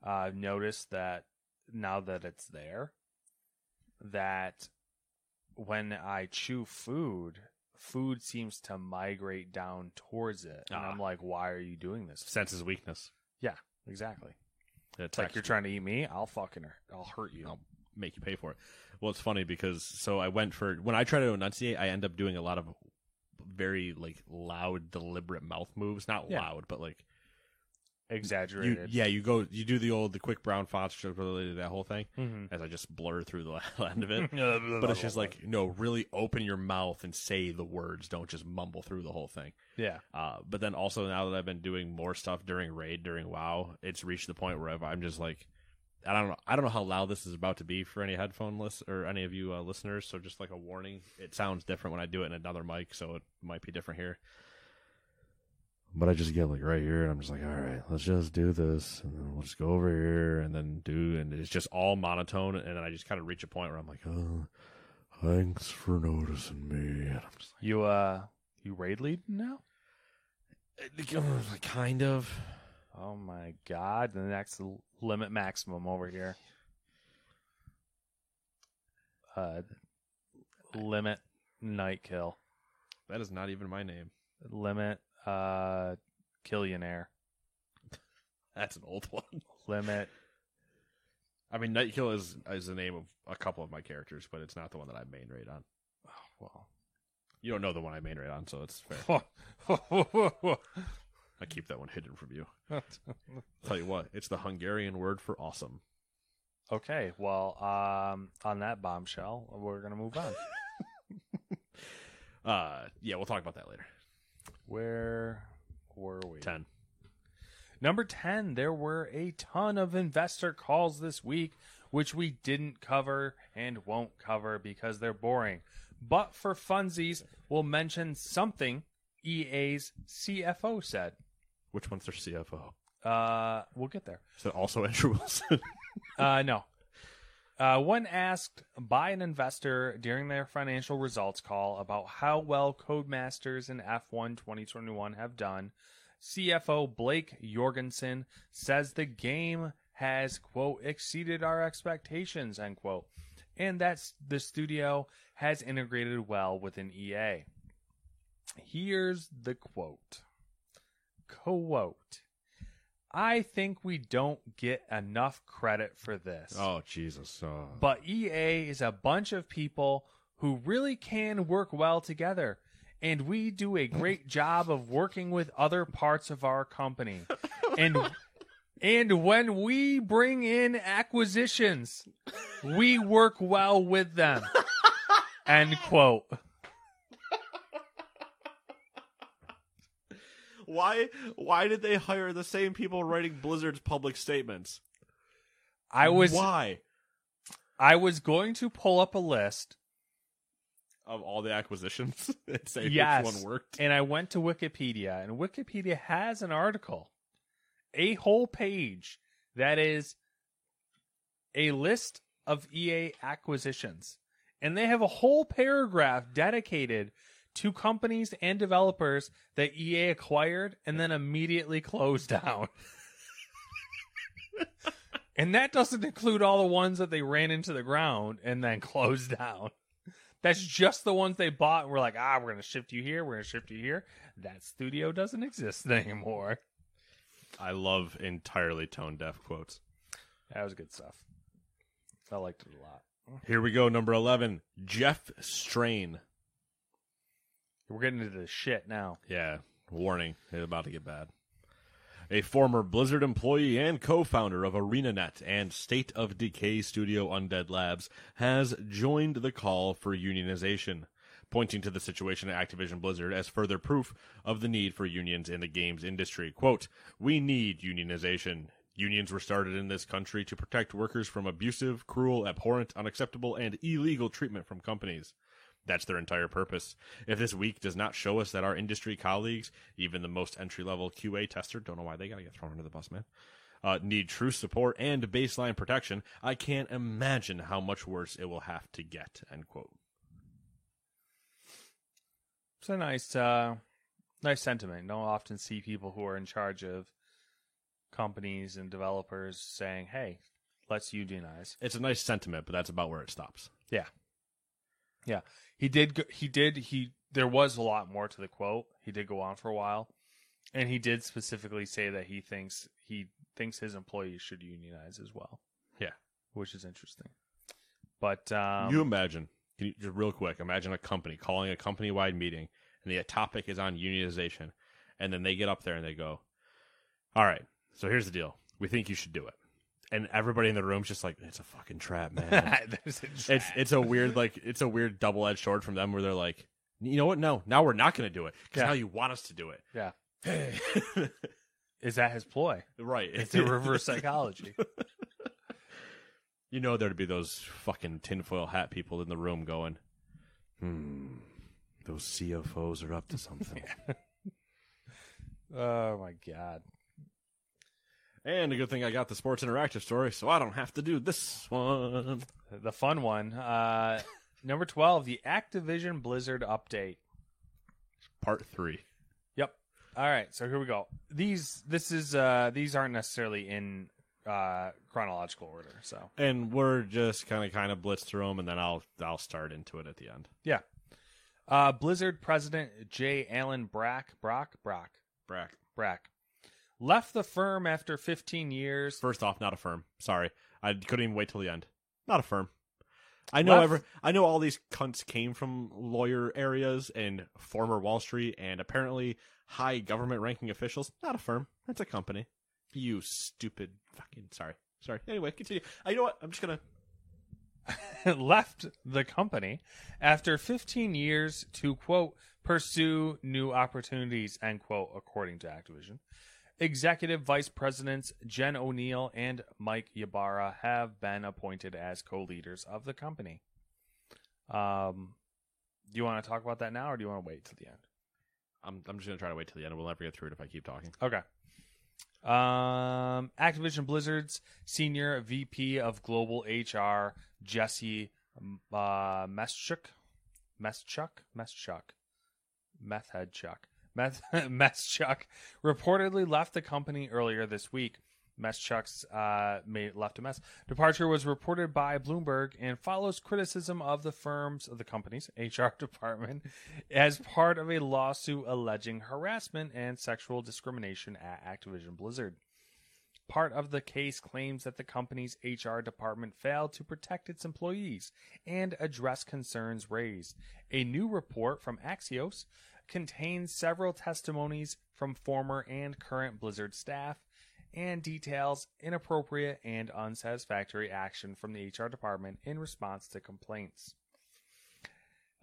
I've noticed that now that it's there, that when I chew food seems to migrate down towards it. And I'm like, why are you doing this? Senses weakness. Yeah, exactly. It's like you're trying to eat me, I'll hurt you. I'll make you pay for it. Well, it's funny because when I try to enunciate, I end up doing a lot of very like loud, deliberate mouth moves. Not loud, but like exaggerated. You do the quick brown fonts, that whole thing, as I just blur through the end of it. But it's just like, no, really open your mouth and say the words. Don't just mumble through the whole thing. Yeah. But then also now that I've been doing more stuff during Raid, during WoW, it's reached the point where I'm just like, I don't know how loud this is about to be for any headphone or any of you listeners. So just like a warning, it sounds different when I do it in another mic, so it might be different here. But I just get like right here, and I'm just like, all right, let's just do this, and then we'll just go over here, and then and it's just all monotone, and then I just kind of reach a point where I'm like, oh, thanks for noticing me. And I'm just like, you raid lead now? Kind of. Oh my god, the next limit maximum over here. Limit Nightkill. That is not even my name. Limit Killionaire. That's an old one. Limit. I mean, Nightkill is the name of a couple of my characters, but it's not the one that I main raid on. Oh, well. You don't know the one I main raid on, so it's fair. I keep that one hidden from you. Tell you what, it's the Hungarian word for awesome. Okay, well, on that bombshell, we're going to move on. Yeah, we'll talk about that later. Where were we? 10. Number 10, there were a ton of investor calls this week, which we didn't cover and won't cover because they're boring. But for funsies, we'll mention something EA's CFO said. Which one's their CFO? We'll get there. Is that also Andrew Wilson? No. When asked by an investor during their financial results call about how well Codemasters in F1 2021 have done, CFO Blake Jorgensen says the game has, quote, exceeded our expectations, end quote, and that the studio has integrated well within EA. Here's the quote. Quote. I think we don't get enough credit for this. Oh, Jesus. But EA is a bunch of people who really can work well together. And we do a great job of working with other parts of our company. And when we bring in acquisitions, we work well with them. End quote. Why did they hire the same people writing Blizzard's public statements? Why? I was going to pull up a list of all the acquisitions and say yes, which one worked. And I went to Wikipedia, and Wikipedia has an article, a whole page that is a list of EA acquisitions. And they have a whole paragraph dedicated to companies and developers that EA acquired and then immediately closed down. And that doesn't include all the ones that they ran into the ground and then closed down. That's just the ones they bought and were like, we're going to shift you here, we're going to shift you here. That studio doesn't exist anymore. I love entirely tone-deaf quotes. That was good stuff. I liked it a lot. Here we go, number 11, Jeff Strain. We're getting into the shit now. Yeah, warning, it's about to get bad. A former Blizzard employee and co-founder of ArenaNet and State of Decay studio Undead Labs has joined the call for unionization, pointing to the situation at Activision Blizzard as further proof of the need for unions in the games industry. Quote, "We need unionization. Unions were started in this country to protect workers from abusive, cruel, abhorrent, unacceptable, and illegal treatment from companies. That's their entire purpose. If this week does not show us that our industry colleagues, even the most entry-level QA tester, don't know why they got to get thrown under the bus, man, need true support and baseline protection, I can't imagine how much worse it will have to get," end quote. It's a nice sentiment. You don't often see people who are in charge of companies and developers saying, hey, let's unionize. It's a nice sentiment, but that's about where it stops. Yeah. Yeah. There was a lot more to the quote. He did go on for a while. And he did specifically say that he thinks his employees should unionize as well. Yeah. Which is interesting. But you imagine, just real quick, imagine a company calling a company-wide meeting, and the topic is on unionization, and then they get up there and they go, all right, so here's the deal. We think you should do it. And everybody in the room's just like, it's a fucking trap, man. It's a weird double-edged sword from them where they're like, you know what? No, now we're not going to do it because now you want us to do it. Yeah. Is that his ploy? Right. It's a reverse psychology. You know there'd be those fucking tinfoil hat people in the room going, those CFOs are up to something. Oh, my God. And a good thing I got the Sports Interactive story, so I don't have to do this one. The fun one. Number 12, the Activision Blizzard update. Part 3. Yep. All right, so here we go. These aren't necessarily in chronological order. So, and we're just kind of blitz through them, and then I'll start into it at the end. yeah. Blizzard president J. Allen Brack left the firm after 15 years. First off, not a firm. Sorry, I couldn't even wait till the end. Not a firm. I know all these cunts came from lawyer areas and former Wall Street and apparently high government ranking officials. Not a firm. That's a company. You stupid fucking sorry. Anyway, continue. You know what? I'm just gonna left the company after 15 years to, quote, pursue new opportunities, end quote, according to Activision. Executive Vice Presidents Jen O'Neill and Mike Ybarra have been appointed as co-leaders of the company. Do you want to talk about that now, or do you want to wait till the end? I'm just going to try to wait till the end. We'll never get through it if I keep talking. Okay. Activision Blizzard's Senior VP of Global HR, Jesse Meschuk reportedly left the company earlier this week. Meschuk's left a mess. Departure was reported by Bloomberg and follows criticism of the company's HR department as part of a lawsuit alleging harassment and sexual discrimination at Activision Blizzard. Part of the case claims that the company's HR department failed to protect its employees and address concerns raised. A new report from Axios contains several testimonies from former and current Blizzard staff and details inappropriate and unsatisfactory action from the HR department in response to complaints.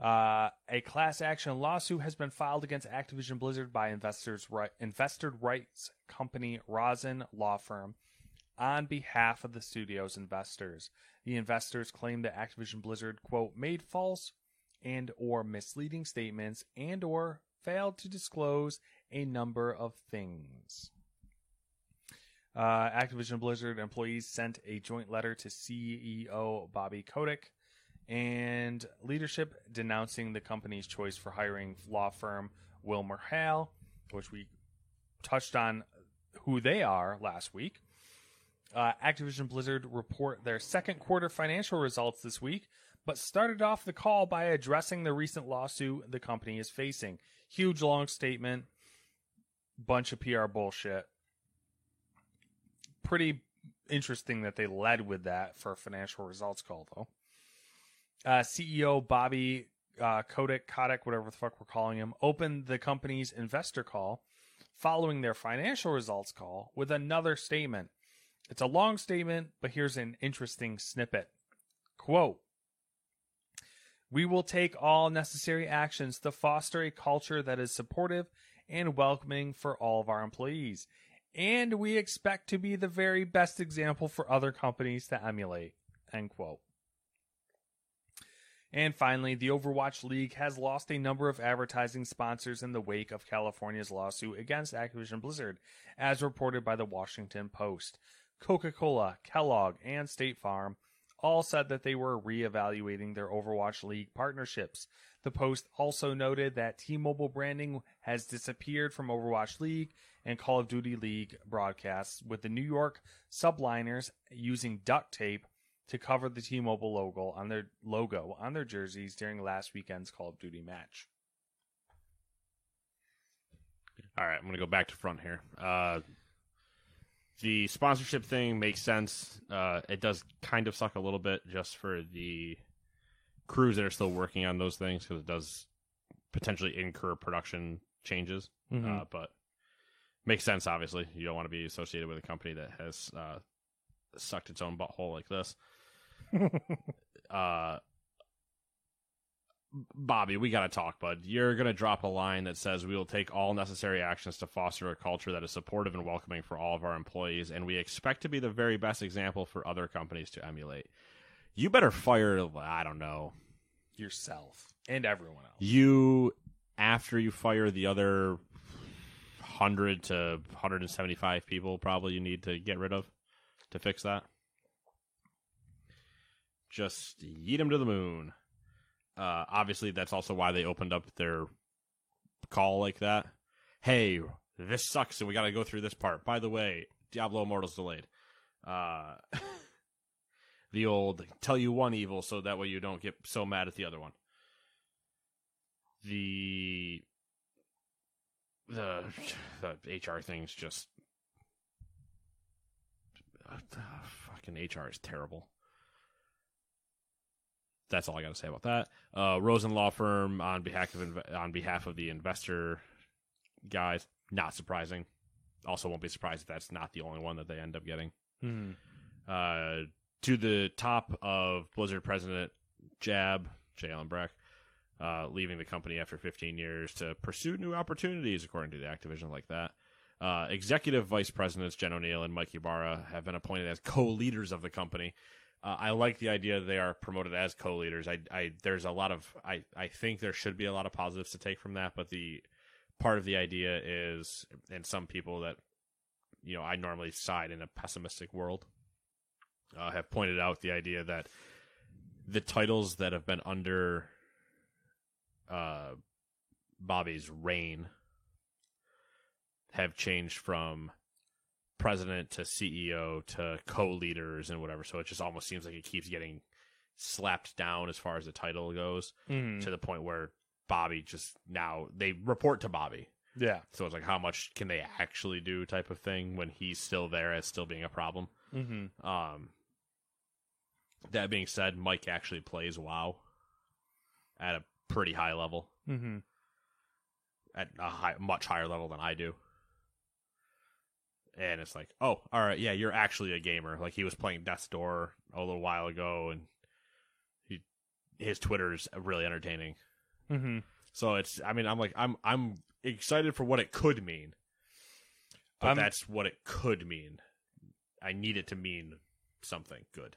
A class action lawsuit has been filed against Activision Blizzard by investor rights company Rosen Law Firm on behalf of the studio's investors. The investors claim that Activision Blizzard, quote, made false and or misleading statements and or failed to disclose a number of things. Activision Blizzard employees sent a joint letter to CEO Bobby Kotick and leadership denouncing the company's choice for hiring law firm WilmerHale, which we touched on who they are last week. Activision Blizzard report their second quarter financial results this week, but started off the call by addressing the recent lawsuit the company is facing. Huge long statement, bunch of PR bullshit. Pretty interesting that they led with that for a financial results call, though. CEO Bobby Kotick, whatever the fuck we're calling him, opened the company's investor call following their financial results call with another statement. It's a long statement, but here's an interesting snippet. Quote, "We will take all necessary actions to foster a culture that is supportive and welcoming for all of our employees. And we expect to be the very best example for other companies to emulate." End quote. And finally, the Overwatch League has lost a number of advertising sponsors in the wake of California's lawsuit against Activision Blizzard, as reported by the Washington Post. Coca-Cola, Kellogg, and State Farm all said that they were reevaluating their Overwatch League partnerships. The Post also noted that T-Mobile branding has disappeared from Overwatch League and Call of Duty League broadcasts, with the New York subliners using duct tape to cover the T-Mobile logo on their jerseys during last weekend's Call of Duty match. All right, I'm going to go back to front here. The sponsorship thing makes sense. It does kind of suck a little bit just for the crews that are still working on those things, because it does potentially incur production changes. But makes sense, obviously. You don't want to be associated with a company that has sucked its own butthole like this. Bobby, we got to talk, bud. You're going to drop a line that says we will take all necessary actions to foster a culture that is supportive and welcoming for all of our employees, and we expect to be the very best example for other companies to emulate. You better fire, I don't know, yourself and everyone else. You, after you fire the other 100 to 175 people probably you need to get rid of to fix that. Just yeet them to the moon. Obviously, that's also why they opened up their call like that. Hey, this sucks, and we got to go through this part. By the way, Diablo Immortal's delayed. The old tell you one evil so that way you don't get so mad at the other one. The HR thing's just fucking HR is terrible. That's all I got to say about that. Rosen Law Firm on behalf of the investor guys, not surprising. Also, won't be surprised if that's not the only one that they end up getting. To the top of Blizzard president Jab, J. Allen Brack, leaving the company after 15 years to pursue new opportunities, according to the Activision like that. Executive vice presidents Jen O'Neill and Mike Ybarra have been appointed as co-leaders of the company. I like the idea that they are promoted as co-leaders. There's a lot of I think there should be a lot of positives to take from that, but the part of the idea is, and some people that I normally side in a pessimistic world have pointed out the idea that the titles that have been under Bobby's reign have changed from president to CEO to co-leaders and whatever. So it just almost seems like it keeps getting slapped down as far as the title goes, to the point where Bobby just now they report to Bobby. Yeah. So it's like, how much can they actually do type of thing when he's still there as still being a problem. That being said, Mike actually plays WoW at a pretty high level, at a much higher level than I do. And it's like, oh, all right, yeah, you're actually a gamer. Like, he was playing Death's Door a little while ago, and his Twitter is really entertaining. So it's, I mean, I'm excited for what it could mean, but that's what it could mean. I need it to mean something good.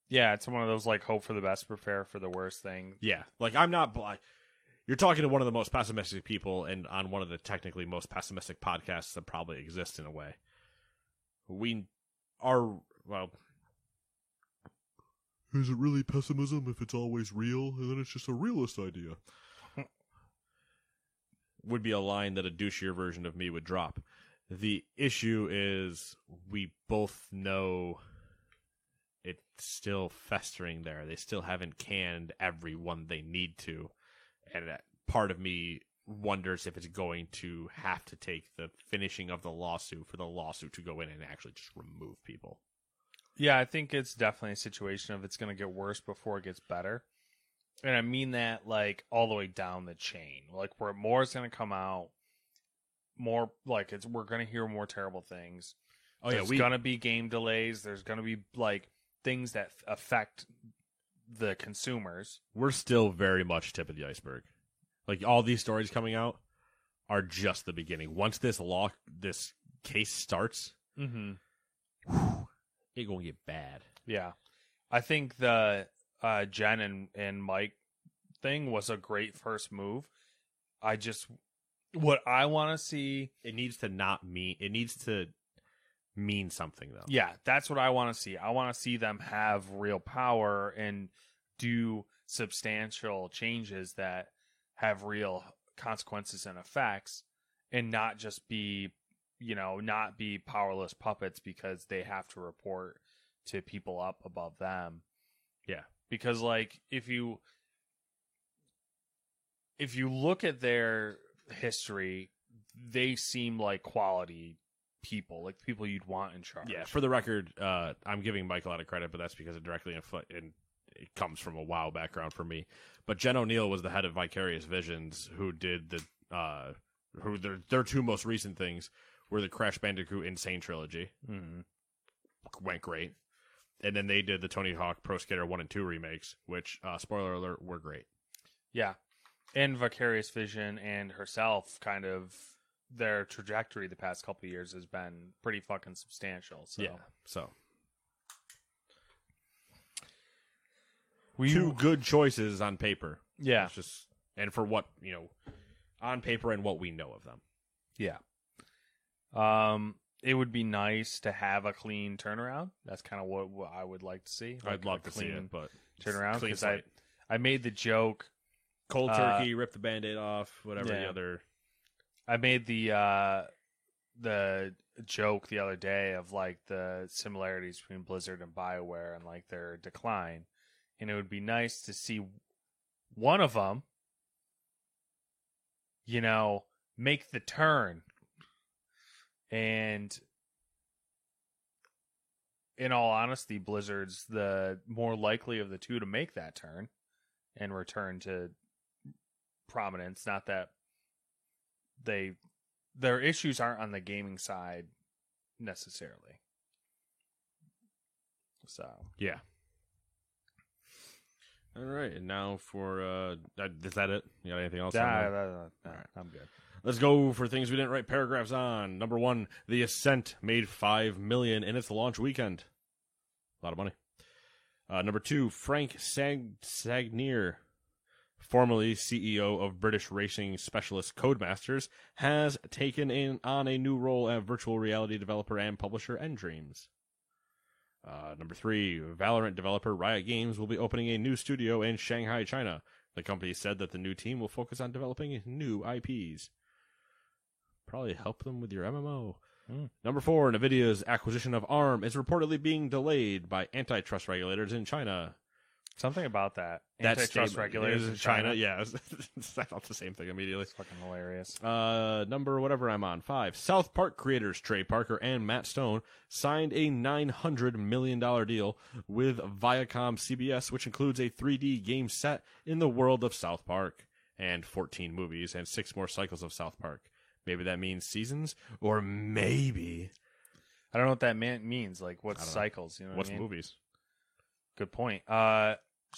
Yeah, it's one of those, like, hope for the best, prepare for the worst thing. Yeah, like, I'm not... You're talking to one of the most pessimistic people and on one of the technically most pessimistic podcasts that probably exist in a way. We are, well... Is it really pessimism if it's always real, and then it's just a realist idea? Would be a line that a douchier version of me would drop. The issue is we both know it's still festering there. They still haven't canned everyone they need to. And part of me wonders if it's going to have to take the finishing of the lawsuit for the lawsuit to go in and actually just remove people. Yeah, I think it's definitely a situation of it's going to get worse before it gets better. And I mean that, like, all the way down the chain. Like, where more is going to come out, more, like, we're going to hear more terrible things. Oh, there's going to be game delays. There's going to be, like, things that affect the consumers. We're still very much tip of the iceberg. Like, all these stories coming out are just the beginning. Once this case starts, it's going to get bad. Yeah. I think the Jen and Mike thing was a great first move. What I want to see... It needs to mean something, though. Yeah, that's what I want to see. I want to see them have real power and do substantial changes that have real consequences and effects, and not just be, not be powerless puppets because they have to report to people up above them. Yeah. Because, like, if you look at their history, they seem like quality people, like people you'd want in charge. Yeah, for the record, I'm giving Mike a lot of credit, but that's because it directly it comes from a WoW background for me. But Jen O'Neill was the head of Vicarious Visions, who did their two most recent things were the Crash Bandicoot Insane trilogy. Went great. And then they did the Tony Hawk Pro Skater 1 and 2 remakes, which, spoiler alert, were great. Yeah. And Vicarious Vision and herself, kind of, their trajectory the past couple of years has been pretty fucking substantial. So. Yeah, so. Two good choices on paper. Yeah. And for what, on paper and what we know of them. Yeah. It would be nice to have a clean turnaround. That's kind of what I would like to see. Like, I'd love to see it, but turnaround, because I made the joke. Cold turkey, rip the Band-Aid off, whatever the other. I made the the joke the other day of like the similarities between Blizzard and BioWare and like their decline, and it would be nice to see one of them, you know, make the turn. And in all honesty, Blizzard's the more likely of the two to make that turn and return to prominence. Not that their issues aren't on the gaming side necessarily. So Yeah. All right, and now for is that it? You got anything else? All right. I'm good. Let's go for things we didn't write paragraphs on. Number 1, The Ascent made $5 million in its launch weekend. A lot of money. Number 2, Frank Sagnier, formerly CEO of British racing specialist Codemasters, has taken on a new role as virtual reality developer and publisher nDreams. Number 3, Valorant developer Riot Games will be opening a new studio in Shanghai, China. The company said that the new team will focus on developing new IPs. Probably help them with your MMO. Number 4, NVIDIA's acquisition of ARM is reportedly being delayed by antitrust regulators in China. Something about that. That Antitrust regulators in China. Yeah, I thought the same thing immediately. It's fucking hilarious. Number whatever I'm on, 5. South Park creators Trey Parker and Matt Stone signed a $900 million deal with Viacom CBS, which includes a 3D game set in the world of South Park, and 14 movies and 6 more cycles of South Park. Maybe that means seasons, or maybe I don't know what that means. Like, what's cycles? You know what's what I mean? movies? Good point.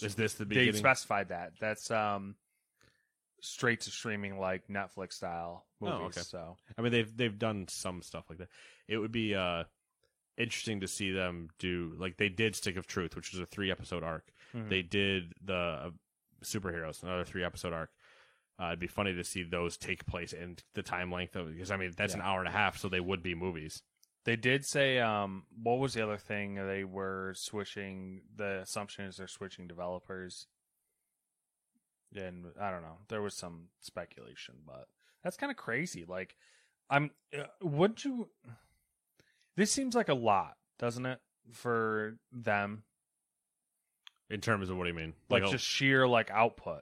Is this the They beginning? specified that. That's straight to streaming, like Netflix style movies. Oh, okay. So I mean, they've done some stuff like that. It would be interesting to see them do, like they did Stick of Truth, which was a 3-episode arc. Mhm. They did the Superheroes, another 3-episode arc. It'd be funny to see those take place in the time length of, because I mean that's an hour and a half, so they would be movies. they did say, what was the other thing? They were switching. The assumption is they're switching developers. And I don't know. There was some speculation, but that's kind of crazy. Like, would you? This seems like a lot, doesn't it, for them? In terms of what do you mean? Like just sheer like output.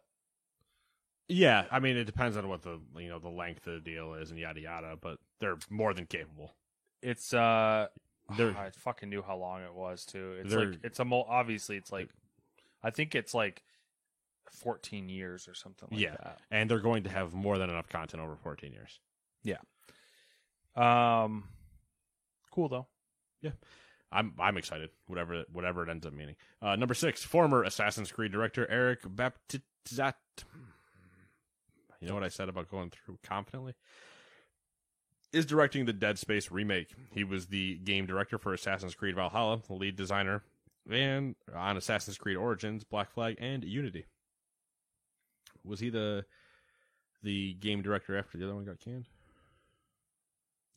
Yeah, I mean it depends on what the length of the deal is and yada yada, but they're more than capable. It's I fucking knew how long it was too. It's like it's obviously it's like I think it's like 14 years or something like that. And they're going to have more than enough content over 14 years. Yeah. Cool though. Yeah. I'm excited. Whatever it ends up meaning. Number 6, former Assassin's Creed director Eric Baptizat. You know what I said about going through confidently? Is directing the Dead Space remake. He was the game director for Assassin's Creed Valhalla, the lead designer, and on Assassin's Creed Origins, Black Flag, and Unity. Was he the game director after the other one got canned?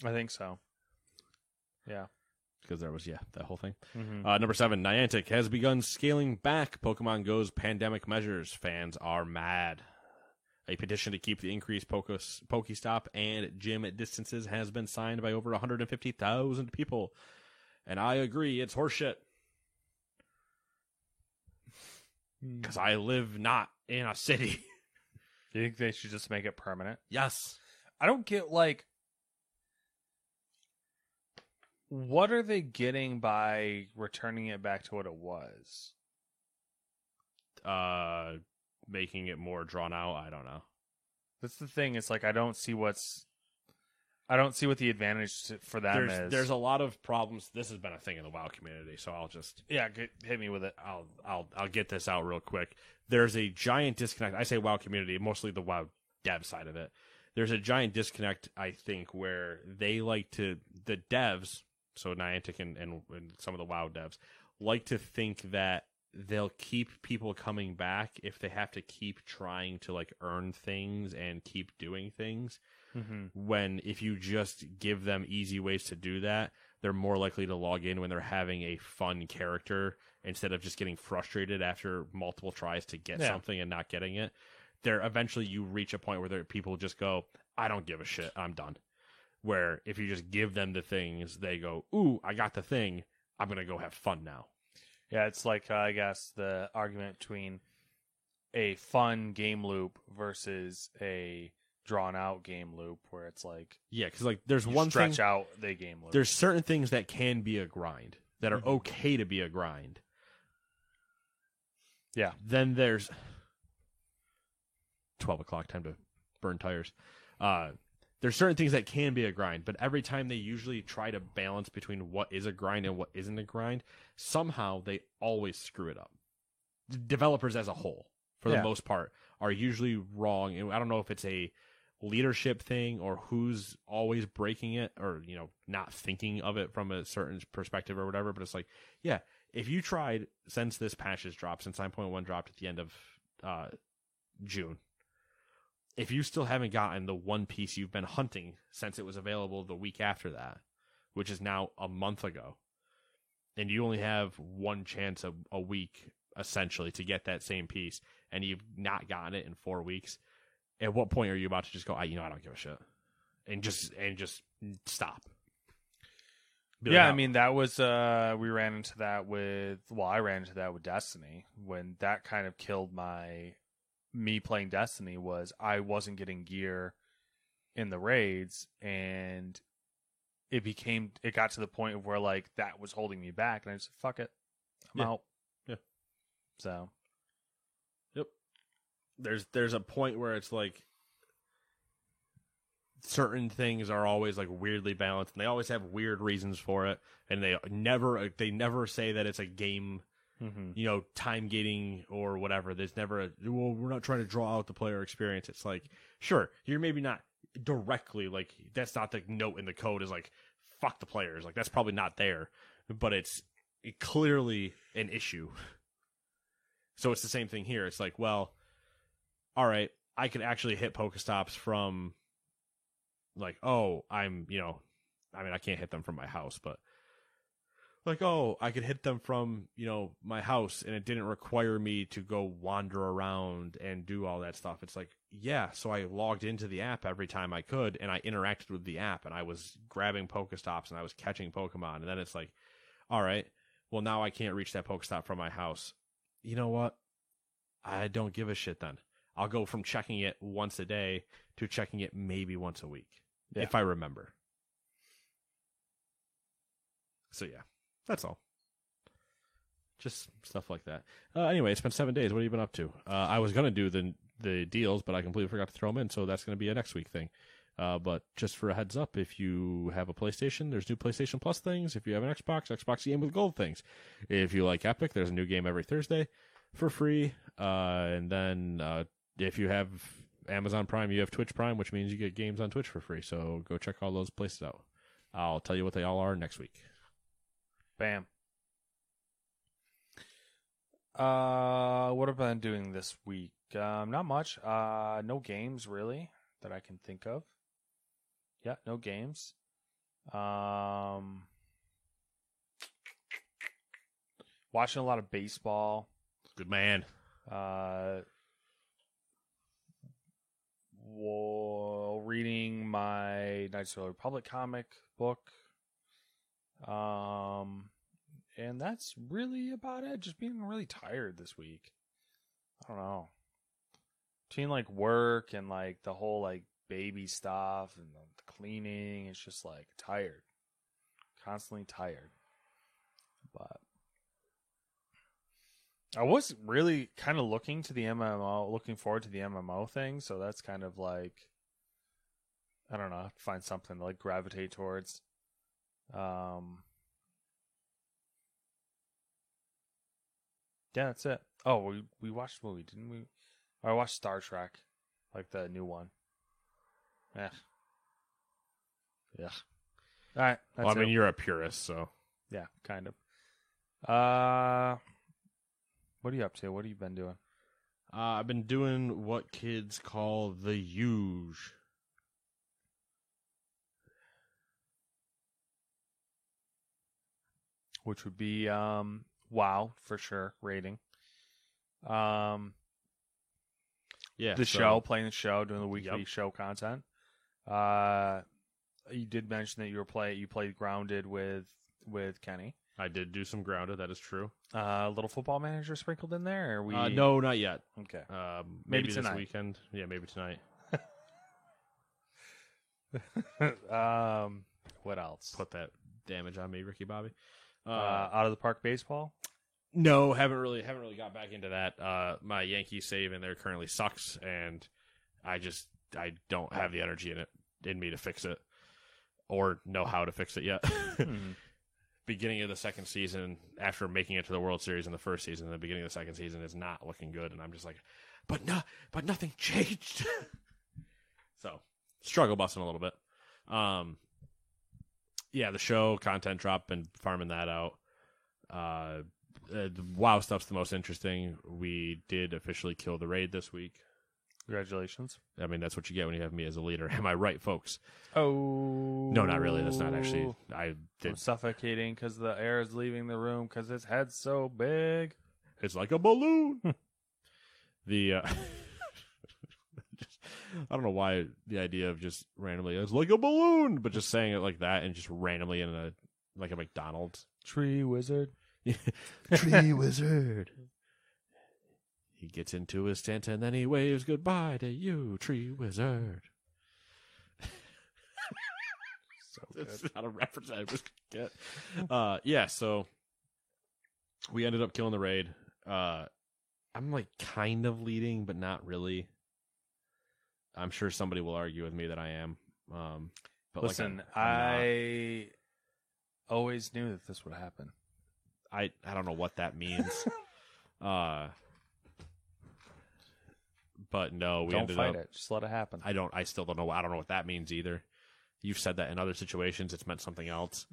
I think so. Yeah. Because there was, that whole thing. Mm-hmm. Number 7, Niantic has begun scaling back Pokemon Go's pandemic measures. Fans are mad. A petition to keep the increased Pokestop and gym distances has been signed by over 150,000 people. And I agree, it's horseshit. Because I live not in a city. Do you think they should just make it permanent? Yes. I don't get, like, what are they getting by returning it back to what it was? Making it more drawn out. I don't know. That's the thing. It's like I don't see what the advantage for them is. There's a lot of problems. This has been a thing in the WoW community, so I'll just hit me with it. I'll get this out real quick. There's a giant disconnect. I say WoW community, mostly the WoW dev side of it. There's a giant disconnect, I think, where they like to, the devs, so Niantic and some of the WoW devs, like to think that they'll keep people coming back if they have to keep trying to like earn things and keep doing things. Mm-hmm. When if you just give them easy ways to do that, they're more likely to log in when they're having a fun character instead of just getting frustrated after multiple tries to get something and not getting it. There eventually you reach a point where people just go, I don't give a shit, I'm done. Where if you just give them the things, they go, "Ooh, I got the thing. I'm gonna go have fun now." Yeah, it's like I guess the argument between a fun game loop versus a drawn out game loop, where it's like Yeah, because like there's you one stretch thing. out the game loop. There's certain things that can be a grind that are okay to be a grind. Yeah. Then there's 12 o'clock, time to burn tires. There's certain things that can be a grind, but every time they usually try to balance between what is a grind and what isn't a grind, somehow they always screw it up. Developers as a whole, for the most part, are usually wrong. And I don't know if it's a leadership thing or who's always breaking it or, not thinking of it from a certain perspective or whatever, but it's like, yeah, if you tried, since this patch has dropped, since 9.1 dropped at the end of June, if you still haven't gotten the one piece you've been hunting since it was available the week after that, which is now a month ago, and you only have one chance a week, essentially, to get that same piece, and you've not gotten it in 4 weeks, at what point are you about to just go, I don't give a shit, and just stop? I mean, that was we ran into that with I ran into that with Destiny, when that kind of killed me playing Destiny. Was I wasn't getting gear in the raids, and it got to the point of where like that was holding me back, and I just said, fuck it, I'm out. Yeah. So yep. There's a point where it's like certain things are always like weirdly balanced, and they always have weird reasons for it, and they never say that it's a game, time gating or whatever. There's never we're not trying to draw out the player experience. It's like, sure, you're maybe not directly like, that's not the note in the code is like, fuck the players, like that's probably not there, but it's clearly an issue. So it's the same thing here. It's like, well, all right, I could actually hit Pokestops from like, I can't hit them from my house, but like, I could hit them from, my house, and it didn't require me to go wander around and do all that stuff. It's like, yeah, so I logged into the app every time I could, and I interacted with the app, and I was grabbing Pokestops, and I was catching Pokemon, and then it's like, all right, well, now I can't reach that Pokestop from my house. You know what? I don't give a shit then. I'll go from checking it once a day to checking it maybe once a week, if I remember. So yeah, that's all. Just stuff like that. Anyway, it's been 7 days. What have you been up to? I was going to do the deals, but I completely forgot to throw them in, so that's going to be a next week thing. But just for a heads up, if you have a PlayStation, there's new PlayStation Plus things. If you have an Xbox Game with Gold things. If you like Epic, there's a new game every Thursday for free. And then if you have Amazon Prime, you have Twitch Prime, which means you get games on Twitch for free. So go check all those places out. I'll tell you what they all are next week. Bam. What have I been doing this week? Not much. No games really that I can think of. Yeah, no games. Watching a lot of baseball. Good man. Reading my Knights of the Republic comic book. And that's really about it. Just being really tired this week. I don't know. Between like work and like the whole like baby stuff and the cleaning, it's just like tired. Constantly tired. But I was really kind of looking forward to the MMO thing, so that's kind of like, I don't know, find something to like gravitate towards. Yeah, that's it. Oh, we watched a movie, didn't we? I watched Star Trek, like the new one. Yeah. All right. Well, I mean, you're a purist, so yeah, kind of. What are you up to? What have you been doing? I've been doing what kids call the huge. Which would be WoW for sure rating. Yeah, the show, playing the show, doing the weekly show content. You did mention that you played Grounded with Kenny. I did do some Grounded. That is true. Little Football Manager sprinkled in there? Or No, not yet. Okay. Maybe tonight. this weekend. Yeah, maybe tonight. What else? Put that damage on me, Ricky Bobby. Out of the Park baseball? No, haven't really got back into that. My Yankees save in there currently sucks, and I don't have the energy in me to fix it, or know how to fix it yet. Beginning of the second season, after making it to the World Series in the first season, the beginning of the second season is not looking good, and I'm just like, but nothing changed. So struggle busting a little bit. Yeah, the show content drop and farming that out. WoW stuff's the most interesting. We did officially kill the raid this week. Congratulations. I mean, that's what you get when you have me as a leader. Am I right, folks? Oh. No, not really. That's not actually. I did. I'm suffocating because the air is leaving the room because his head's so big. It's like a balloon. I don't know why the idea of just randomly, it's like a balloon, but just saying it like that and just randomly in a McDonald's. Tree wizard. Tree wizard. He gets into his tent and then he waves goodbye to you, tree wizard. So It's not a reference I was gonna get. Yeah, so we ended up killing the raid. I'm like kind of leading, but not really. I'm sure somebody will argue with me that I am. But listen, I'm I always knew that this would happen. I don't know what that means. But no, we Don't ended fight up. it. Just let it happen. I still don't know. I don't know what that means either. You've said that in other situations. It's meant something else.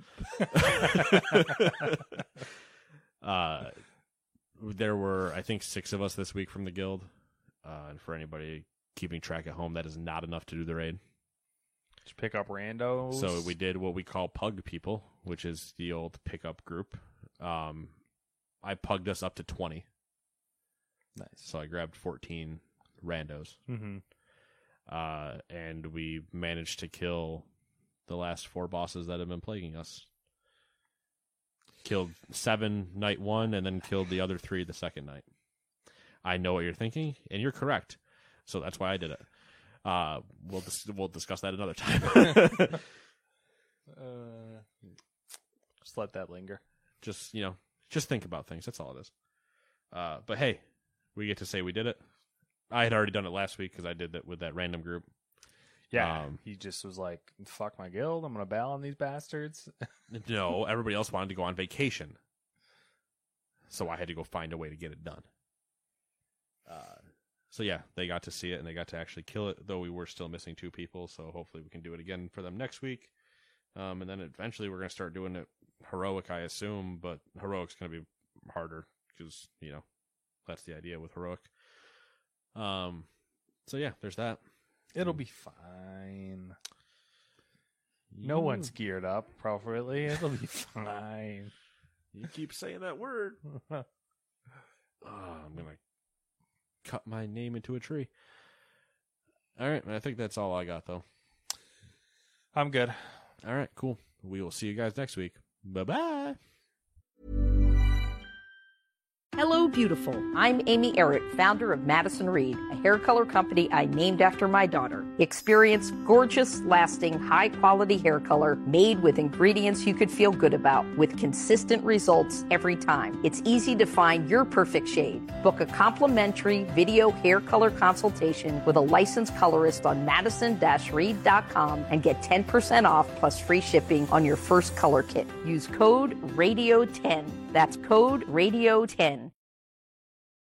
There were, I think, 6 of us this week from the guild. And for anybody keeping track at home, that is not enough to do the raid. Just pick up randos. So we did what we call pugged people, which is the old pickup group. I pugged us up to 20. Nice. So I grabbed 14 randos. Mm-hmm. And we managed to kill the last 4 bosses that have been plaguing us. Killed 7 night 1 and then killed the other 3 the second night. I know what you're thinking, and you're correct. So that's why I did it. We'll discuss that another time. Just let that linger. Just think about things. That's all it is. But hey, we get to say we did it. I had already done it last week because I did that with that random group. Yeah, he just was like, fuck my guild. I'm going to bail on these bastards. No, everybody else wanted to go on vacation. So I had to go find a way to get it done. So yeah, they got to see it and they got to actually kill it, though we were still missing 2 people. So hopefully we can do it again for them next week. And then eventually we're going to start doing it heroic, I assume, but heroic's going to be harder because, that's the idea with heroic. So yeah, there's that. It'll be fine. No one's geared up appropriately. It'll be fine. You keep saying that word. I'm going to cut my name into a tree. All right, I think that's all I got, though. I'm good. All right, cool. We will see you guys next week. Bye-bye. Hello, beautiful. I'm Amy Errett, founder of Madison Reed, a hair color company I named after my daughter. Experience gorgeous, lasting, high-quality hair color made with ingredients you could feel good about, with consistent results every time. It's easy to find your perfect shade. Book a complimentary video hair color consultation with a licensed colorist on madison-reed.com and get 10% off plus free shipping on your first color kit. Use code RADIO10. That's code RADIO10.